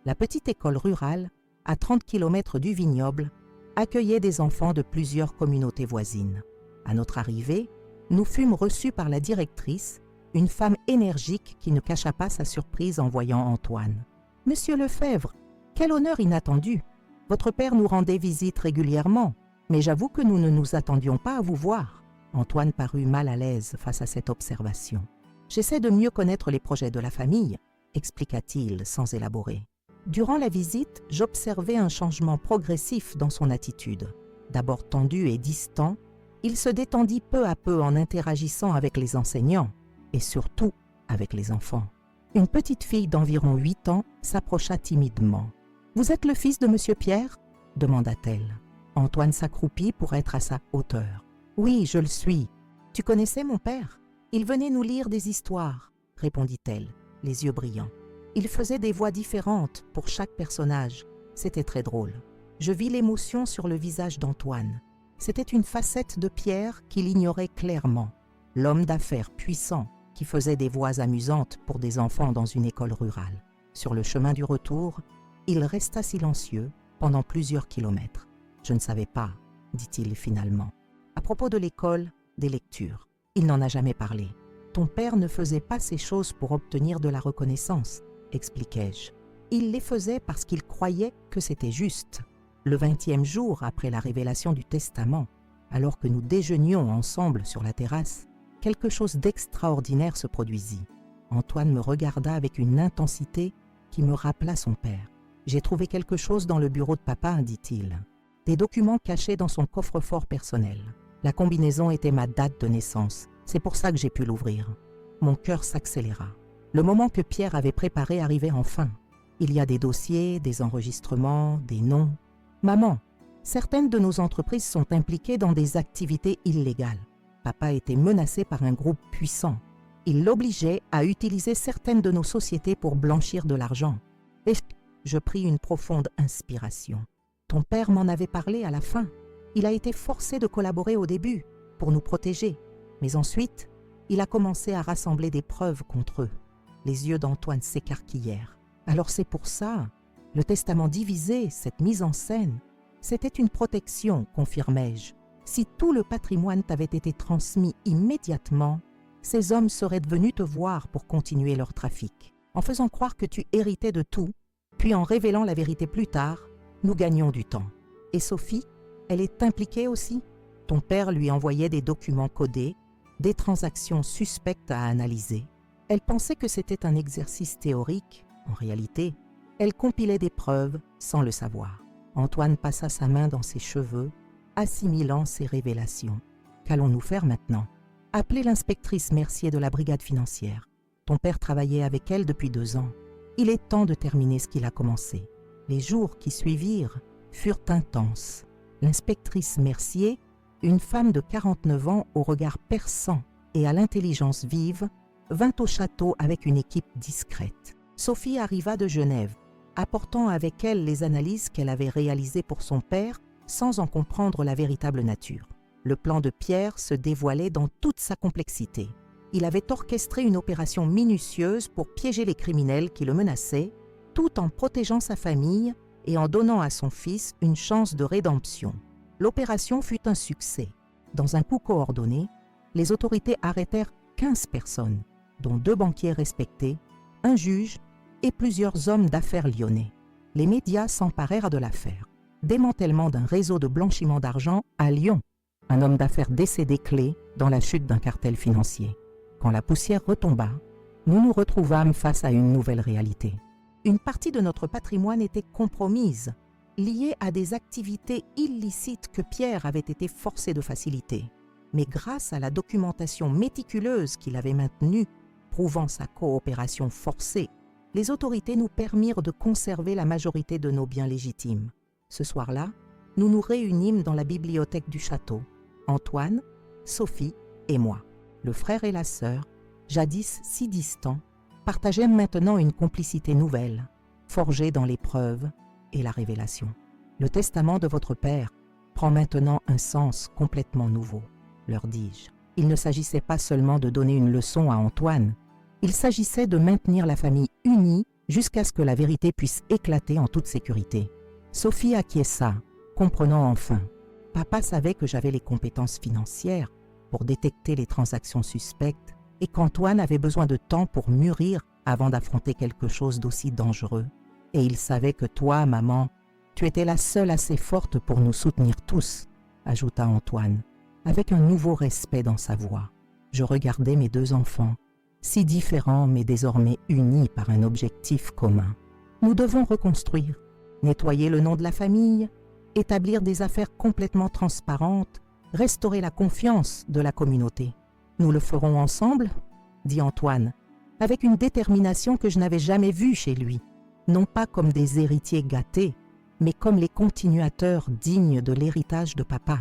La petite école rurale, à 30 km du vignoble, accueillait des enfants de plusieurs communautés voisines. À notre arrivée, nous fûmes reçus par la directrice, une femme énergique qui ne cacha pas sa surprise en voyant Antoine. « Monsieur Lefebvre, quel honneur inattendu! Votre père nous rendait visite régulièrement. Mais j'avoue que nous ne nous attendions pas à vous voir. » Antoine parut mal à l'aise face à cette observation. « J'essaie de mieux connaître les projets de la famille, » expliqua-t-il sans élaborer. Durant la visite, j'observai un changement progressif dans son attitude. D'abord tendu et distant, il se détendit peu à peu en interagissant avec les enseignants et surtout avec les enfants. Une petite fille d'environ 8 ans s'approcha timidement. « Vous êtes le fils de Monsieur Pierre ?» demanda-t-elle. Antoine s'accroupit pour être à sa hauteur. « Oui, je le suis. Tu connaissais mon père? Il venait nous lire des histoires, » répondit-elle, les yeux brillants. Il faisait des voix différentes pour chaque personnage. C'était très drôle. Je vis l'émotion sur le visage d'Antoine. C'était une facette de Pierre qu'il ignorait clairement. L'homme d'affaires puissant qui faisait des voix amusantes pour des enfants dans une école rurale. Sur le chemin du retour, il resta silencieux pendant plusieurs kilomètres. « Je ne savais pas, » dit-il finalement. À propos de l'école, des lectures. Il n'en a jamais parlé. Ton père ne faisait pas ces choses pour obtenir de la reconnaissance, expliquai-je. Il les faisait parce qu'il croyait que c'était juste. Le 20e jour après la révélation du testament, alors que nous déjeunions ensemble sur la terrasse, quelque chose d'extraordinaire se produisit. Antoine me regarda avec une intensité qui me rappela son père. « J'ai trouvé quelque chose dans le bureau de papa », dit-il. Des documents cachés dans son coffre-fort personnel. La combinaison était ma date de naissance. C'est pour ça que j'ai pu l'ouvrir. Mon cœur s'accéléra. Le moment que Pierre avait préparé arrivait enfin. Il y a des dossiers, des enregistrements, des noms. « Maman, certaines de nos entreprises sont impliquées dans des activités illégales. Papa était menacé par un groupe puissant. Il l'obligeait à utiliser certaines de nos sociétés pour blanchir de l'argent. Et je pris une profonde inspiration. Ton père m'en avait parlé à la fin. Il a été forcé de collaborer au début pour nous protéger. Mais ensuite, il a commencé à rassembler des preuves contre eux. » Les yeux d'Antoine s'écarquillèrent. « Alors c'est pour ça, le testament divisé, cette mise en scène, c'était une protection, confirmai-je. Si tout le patrimoine t'avait été transmis immédiatement, ces hommes seraient venus te voir pour continuer leur trafic. En faisant croire que tu héritais de tout, puis en révélant la vérité plus tard, nous gagnions du temps. Et Sophie, elle est impliquée aussi. Ton père lui envoyait des documents codés, des transactions suspectes à analyser. Elle pensait que c'était un exercice théorique. En réalité, elle compilait des preuves sans le savoir. » Antoine passa sa main dans ses cheveux, assimilant ces révélations. « Qu'allons-nous faire maintenant ? Appelez l'inspectrice Mercier de la brigade financière. Ton père travaillait avec elle depuis 2 ans. Il est temps de terminer ce qu'il a commencé. » Les jours qui suivirent furent intenses. L'inspectrice Mercier, une femme de 49 ans au regard perçant et à l'intelligence vive, vint au château avec une équipe discrète. Sophie arriva de Genève, apportant avec elle les analyses qu'elle avait réalisées pour son père sans en comprendre la véritable nature. Le plan de Pierre se dévoilait dans toute sa complexité. Il avait orchestré une opération minutieuse pour piéger les criminels qui le menaçaient, tout en protégeant sa famille et en donnant à son fils une chance de rédemption. L'opération fut un succès. Dans un coup coordonné, les autorités arrêtèrent 15 personnes, dont 2 banquiers respectés, un juge et plusieurs hommes d'affaires lyonnais. Les médias s'emparèrent de l'affaire. Démantèlement d'un réseau de blanchiment d'argent à Lyon. Un homme d'affaires décédé clé dans la chute d'un cartel financier. Quand la poussière retomba, nous nous retrouvâmes face à une nouvelle réalité. Une partie de notre patrimoine était compromise, liée à des activités illicites que Pierre avait été forcé de faciliter. Mais grâce à la documentation méticuleuse qu'il avait maintenue, prouvant sa coopération forcée, les autorités nous permirent de conserver la majorité de nos biens légitimes. Ce soir-là, nous nous réunîmes dans la bibliothèque du château, Antoine, Sophie et moi. Le frère et la sœur, jadis si distants, partageaient maintenant une complicité nouvelle, forgée dans l'épreuve et la révélation. Le testament de votre père prend maintenant un sens complètement nouveau, leur dis-je. Il ne s'agissait pas seulement de donner une leçon à Antoine, il s'agissait de maintenir la famille unie jusqu'à ce que la vérité puisse éclater en toute sécurité. Sophie acquiesça, comprenant enfin. Papa savait que j'avais les compétences financières pour détecter les transactions suspectes et qu'Antoine avait besoin de temps pour mûrir avant d'affronter quelque chose d'aussi dangereux. Et il savait que toi, maman, tu étais la seule assez forte pour nous soutenir tous, ajouta Antoine, avec un nouveau respect dans sa voix. Je regardais mes 2 enfants, si différents mais désormais unis par un objectif commun. Nous devons reconstruire, nettoyer le nom de la famille, établir des affaires complètement transparentes, restaurer la confiance de la communauté. Nous le ferons ensemble, dit Antoine, avec une détermination que je n'avais jamais vue chez lui, non pas comme des héritiers gâtés, mais comme les continuateurs dignes de l'héritage de papa.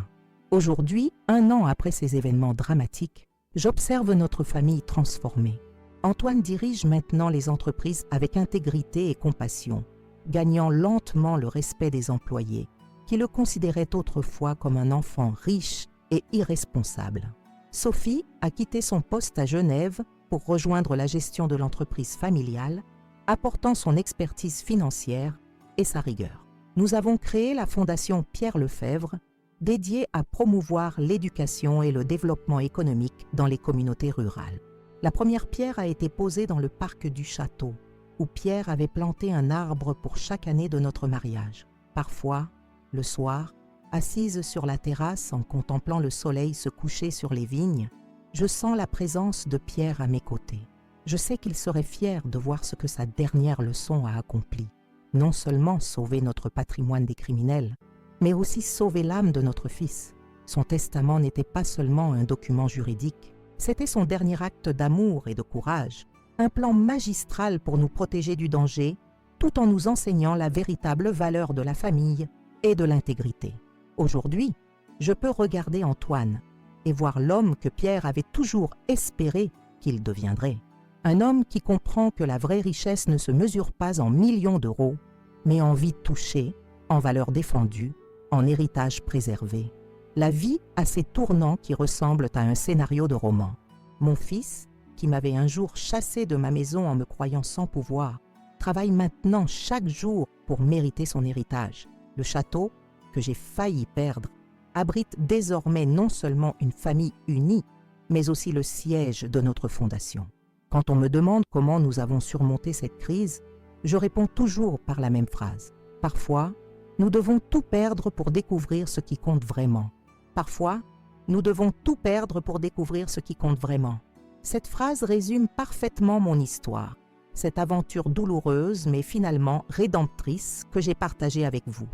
Aujourd'hui, 1 an après ces événements dramatiques, j'observe notre famille transformée. Antoine dirige maintenant les entreprises avec intégrité et compassion, gagnant lentement le respect des employés, qui le considéraient autrefois comme un enfant riche et irresponsable. Sophie a quitté son poste à Genève pour rejoindre la gestion de l'entreprise familiale, apportant son expertise financière et sa rigueur. Nous avons créé la Fondation Pierre Lefebvre, dédiée à promouvoir l'éducation et le développement économique dans les communautés rurales. La première pierre a été posée dans le parc du château, où Pierre avait planté un arbre pour chaque année de notre mariage. Parfois, le soir, assise sur la terrasse en contemplant le soleil se coucher sur les vignes, je sens la présence de Pierre à mes côtés. Je sais qu'il serait fier de voir ce que sa dernière leçon a accompli. Non seulement sauver notre patrimoine des criminels, mais aussi sauver l'âme de notre fils. Son testament n'était pas seulement un document juridique, c'était son dernier acte d'amour et de courage, un plan magistral pour nous protéger du danger, tout en nous enseignant la véritable valeur de la famille et de l'intégrité. Aujourd'hui, je peux regarder Antoine et voir l'homme que Pierre avait toujours espéré qu'il deviendrait. Un homme qui comprend que la vraie richesse ne se mesure pas en millions d'euros, mais en vie touchée, en valeur défendue, en héritage préservé. La vie a ces tournants qui ressemblent à un scénario de roman. Mon fils, qui m'avait un jour chassé de ma maison en me croyant sans pouvoir, travaille maintenant chaque jour pour mériter son héritage. Le château, que j'ai failli perdre, abrite désormais non seulement une famille unie, mais aussi le siège de notre fondation. Quand on me demande comment nous avons surmonté cette crise, je réponds toujours par la même phrase. Parfois, nous devons tout perdre pour découvrir ce qui compte vraiment. Parfois, nous devons tout perdre pour découvrir ce qui compte vraiment. Cette phrase résume parfaitement mon histoire, cette aventure douloureuse mais finalement rédemptrice que j'ai partagée avec vous.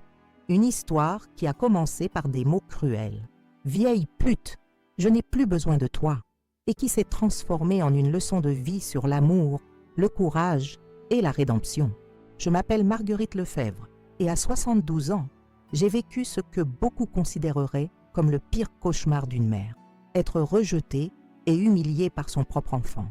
Une histoire qui a commencé par des mots cruels. « Vieille pute, je n'ai plus besoin de toi » et qui s'est transformée en une leçon de vie sur l'amour, le courage et la rédemption. Je m'appelle Marguerite Lefebvre et à 72 ans, j'ai vécu ce que beaucoup considéreraient comme le pire cauchemar d'une mère, être rejetée et humiliée par son propre enfant.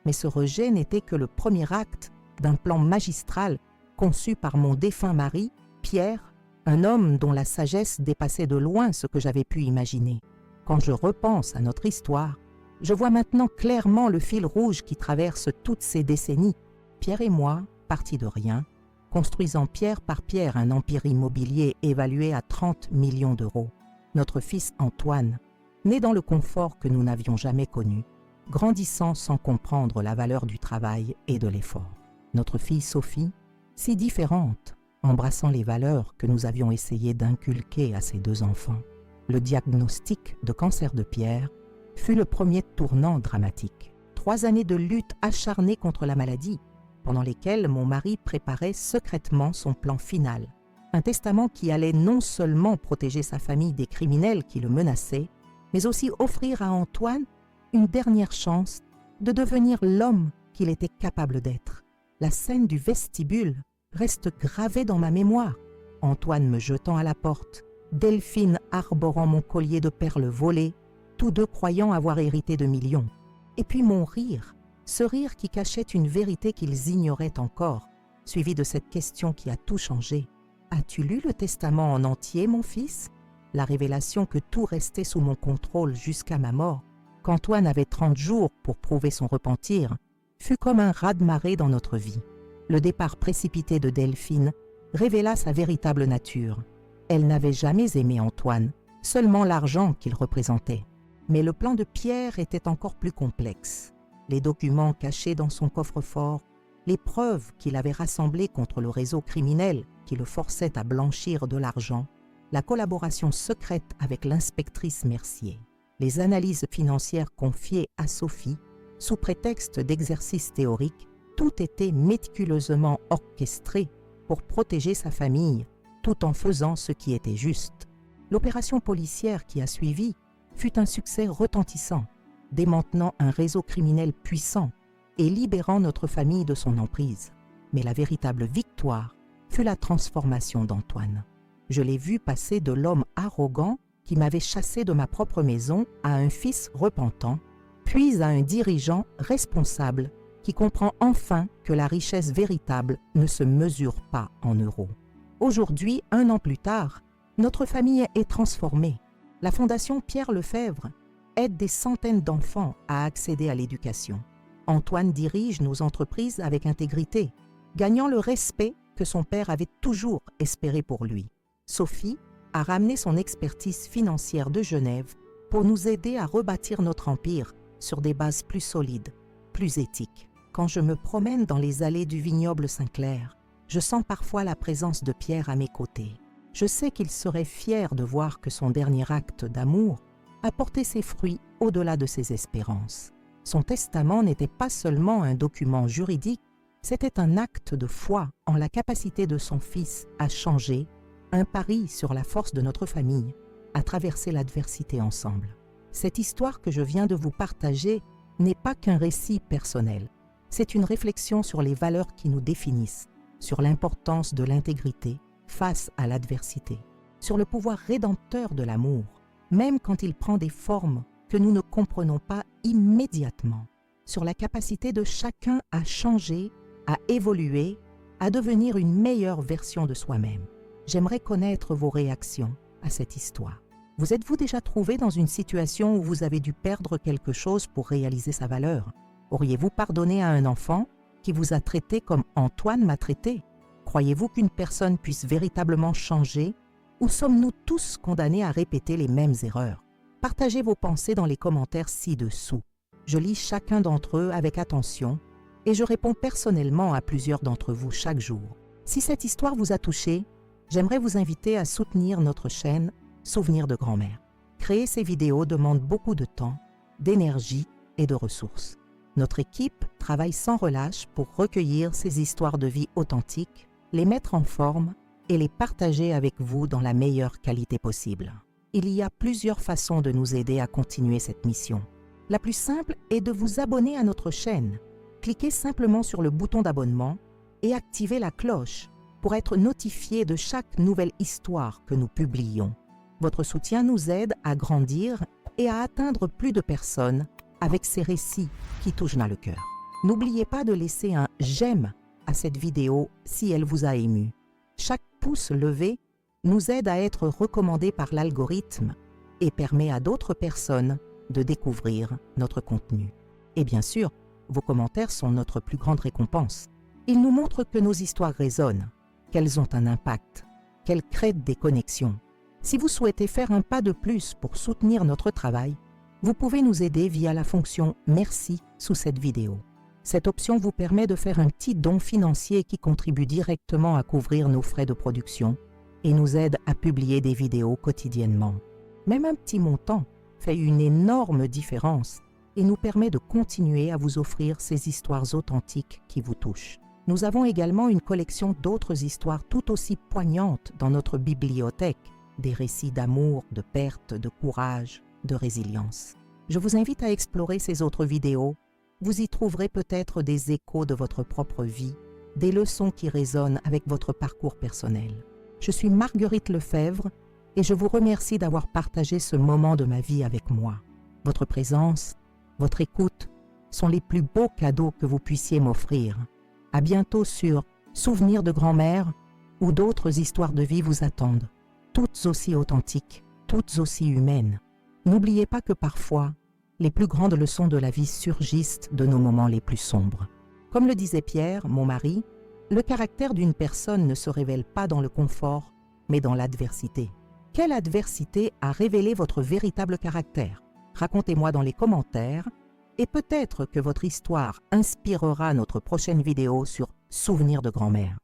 Mais ce rejet n'était que le premier acte d'un plan magistral conçu par mon défunt mari, Pierre, un homme dont la sagesse dépassait de loin ce que j'avais pu imaginer. Quand je repense à notre histoire, je vois maintenant clairement le fil rouge qui traverse toutes ces décennies. Pierre et moi, partis de rien, construisant pierre par pierre un empire immobilier évalué à 30 millions d'euros. Notre fils Antoine, né dans le confort que nous n'avions jamais connu, grandissant sans comprendre la valeur du travail et de l'effort. Notre fille Sophie, si différente, embrassant les valeurs que nous avions essayé d'inculquer à ces deux enfants. Le diagnostic de cancer de Pierre fut le premier tournant dramatique. 3 années de lutte acharnée contre la maladie, pendant lesquelles mon mari préparait secrètement son plan final. Un testament qui allait non seulement protéger sa famille des criminels qui le menaçaient, mais aussi offrir à Antoine une dernière chance de devenir l'homme qu'il était capable d'être. La scène du vestibule reste gravée dans ma mémoire. Antoine me jetant à la porte, Delphine arborant mon collier de perles volées, tous deux croyant avoir hérité de millions. Et puis mon rire, ce rire qui cachait une vérité qu'ils ignoraient encore, suivi de cette question qui a tout changé. « As-tu lu le testament en entier, mon fils ?» La révélation que tout restait sous mon contrôle jusqu'à ma mort, qu'Antoine avait 30 jours pour prouver son repentir, fut comme un raz-de-marée dans notre vie. Le départ précipité de Delphine révéla sa véritable nature. Elle n'avait jamais aimé Antoine, seulement l'argent qu'il représentait. Mais le plan de Pierre était encore plus complexe. Les documents cachés dans son coffre-fort, les preuves qu'il avait rassemblées contre le réseau criminel qui le forçait à blanchir de l'argent, la collaboration secrète avec l'inspectrice Mercier, les analyses financières confiées à Sophie, sous prétexte d'exercices théoriques, tout était méticuleusement orchestré pour protéger sa famille, tout en faisant ce qui était juste. L'opération policière qui a suivi fut un succès retentissant, démantelant un réseau criminel puissant et libérant notre famille de son emprise. Mais la véritable victoire fut la transformation d'Antoine. Je l'ai vu passer de l'homme arrogant qui m'avait chassé de ma propre maison à un fils repentant, puis à un dirigeant responsable qui comprend enfin que la richesse véritable ne se mesure pas en euros. Aujourd'hui, 1 an plus tard, notre famille est transformée. La Fondation Pierre Lefebvre aide des centaines d'enfants à accéder à l'éducation. Antoine dirige nos entreprises avec intégrité, gagnant le respect que son père avait toujours espéré pour lui. Sophie a ramené son expertise financière de Genève pour nous aider à rebâtir notre empire sur des bases plus solides, plus éthiques. Quand je me promène dans les allées du vignoble Saint-Clair, je sens parfois la présence de Pierre à mes côtés. Je sais qu'il serait fier de voir que son dernier acte d'amour a porté ses fruits au-delà de ses espérances. Son testament n'était pas seulement un document juridique, c'était un acte de foi en la capacité de son fils à changer, un pari sur la force de notre famille, à traverser l'adversité ensemble. Cette histoire que je viens de vous partager n'est pas qu'un récit personnel, c'est une réflexion sur les valeurs qui nous définissent, sur l'importance de l'intégrité face à l'adversité, sur le pouvoir rédempteur de l'amour, même quand il prend des formes que nous ne comprenons pas immédiatement, sur la capacité de chacun à changer, à évoluer, à devenir une meilleure version de soi-même. J'aimerais connaître vos réactions à cette histoire. Vous êtes-vous déjà trouvé dans une situation où vous avez dû perdre quelque chose pour réaliser sa valeur? Auriez-vous pardonné à un enfant qui vous a traité comme Antoine m'a traité? Croyez-vous qu'une personne puisse véritablement changer ou sommes-nous tous condamnés à répéter les mêmes erreurs? Partagez vos pensées dans les commentaires ci-dessous. Je lis chacun d'entre eux avec attention et je réponds personnellement à plusieurs d'entre vous chaque jour. Si cette histoire vous a touché, j'aimerais vous inviter à soutenir notre chaîne Souvenirs de grand-mère. Créer ces vidéos demande beaucoup de temps, d'énergie et de ressources. Notre équipe travaille sans relâche pour recueillir ces histoires de vie authentiques, les mettre en forme et les partager avec vous dans la meilleure qualité possible. Il y a plusieurs façons de nous aider à continuer cette mission. La plus simple est de vous abonner à notre chaîne. Cliquez simplement sur le bouton d'abonnement et activez la cloche pour être notifié de chaque nouvelle histoire que nous publions. Votre soutien nous aide à grandir et à atteindre plus de personnes avec ces récits qui touchent dans le cœur. N'oubliez pas de laisser un « j'aime » à cette vidéo si elle vous a ému. Chaque pouce levé nous aide à être recommandé par l'algorithme et permet à d'autres personnes de découvrir notre contenu. Et bien sûr, vos commentaires sont notre plus grande récompense. Ils nous montrent que nos histoires résonnent, qu'elles ont un impact, qu'elles créent des connexions. Si vous souhaitez faire un pas de plus pour soutenir notre travail, vous pouvez nous aider via la fonction « Merci » sous cette vidéo. Cette option vous permet de faire un petit don financier qui contribue directement à couvrir nos frais de production et nous aide à publier des vidéos quotidiennement. Même un petit montant fait une énorme différence et nous permet de continuer à vous offrir ces histoires authentiques qui vous touchent. Nous avons également une collection d'autres histoires tout aussi poignantes dans notre bibliothèque, des récits d'amour, de perte, de courage, de résilience. Je vous invite à explorer ces autres vidéos. Vous y trouverez peut-être des échos de votre propre vie, des leçons qui résonnent avec votre parcours personnel. Je suis Marguerite Lefebvre et je vous remercie d'avoir partagé ce moment de ma vie avec moi. Votre présence, votre écoute sont les plus beaux cadeaux que vous puissiez m'offrir. À bientôt sur Souvenirs de grand-mère où d'autres histoires de vie vous attendent, toutes aussi authentiques, toutes aussi humaines. N'oubliez pas que parfois, les plus grandes leçons de la vie surgissent de nos moments les plus sombres. Comme le disait Pierre, mon mari, le caractère d'une personne ne se révèle pas dans le confort, mais dans l'adversité. Quelle adversité a révélé votre véritable caractère? Racontez-moi dans les commentaires et peut-être que votre histoire inspirera notre prochaine vidéo sur Souvenirs de grand-mère.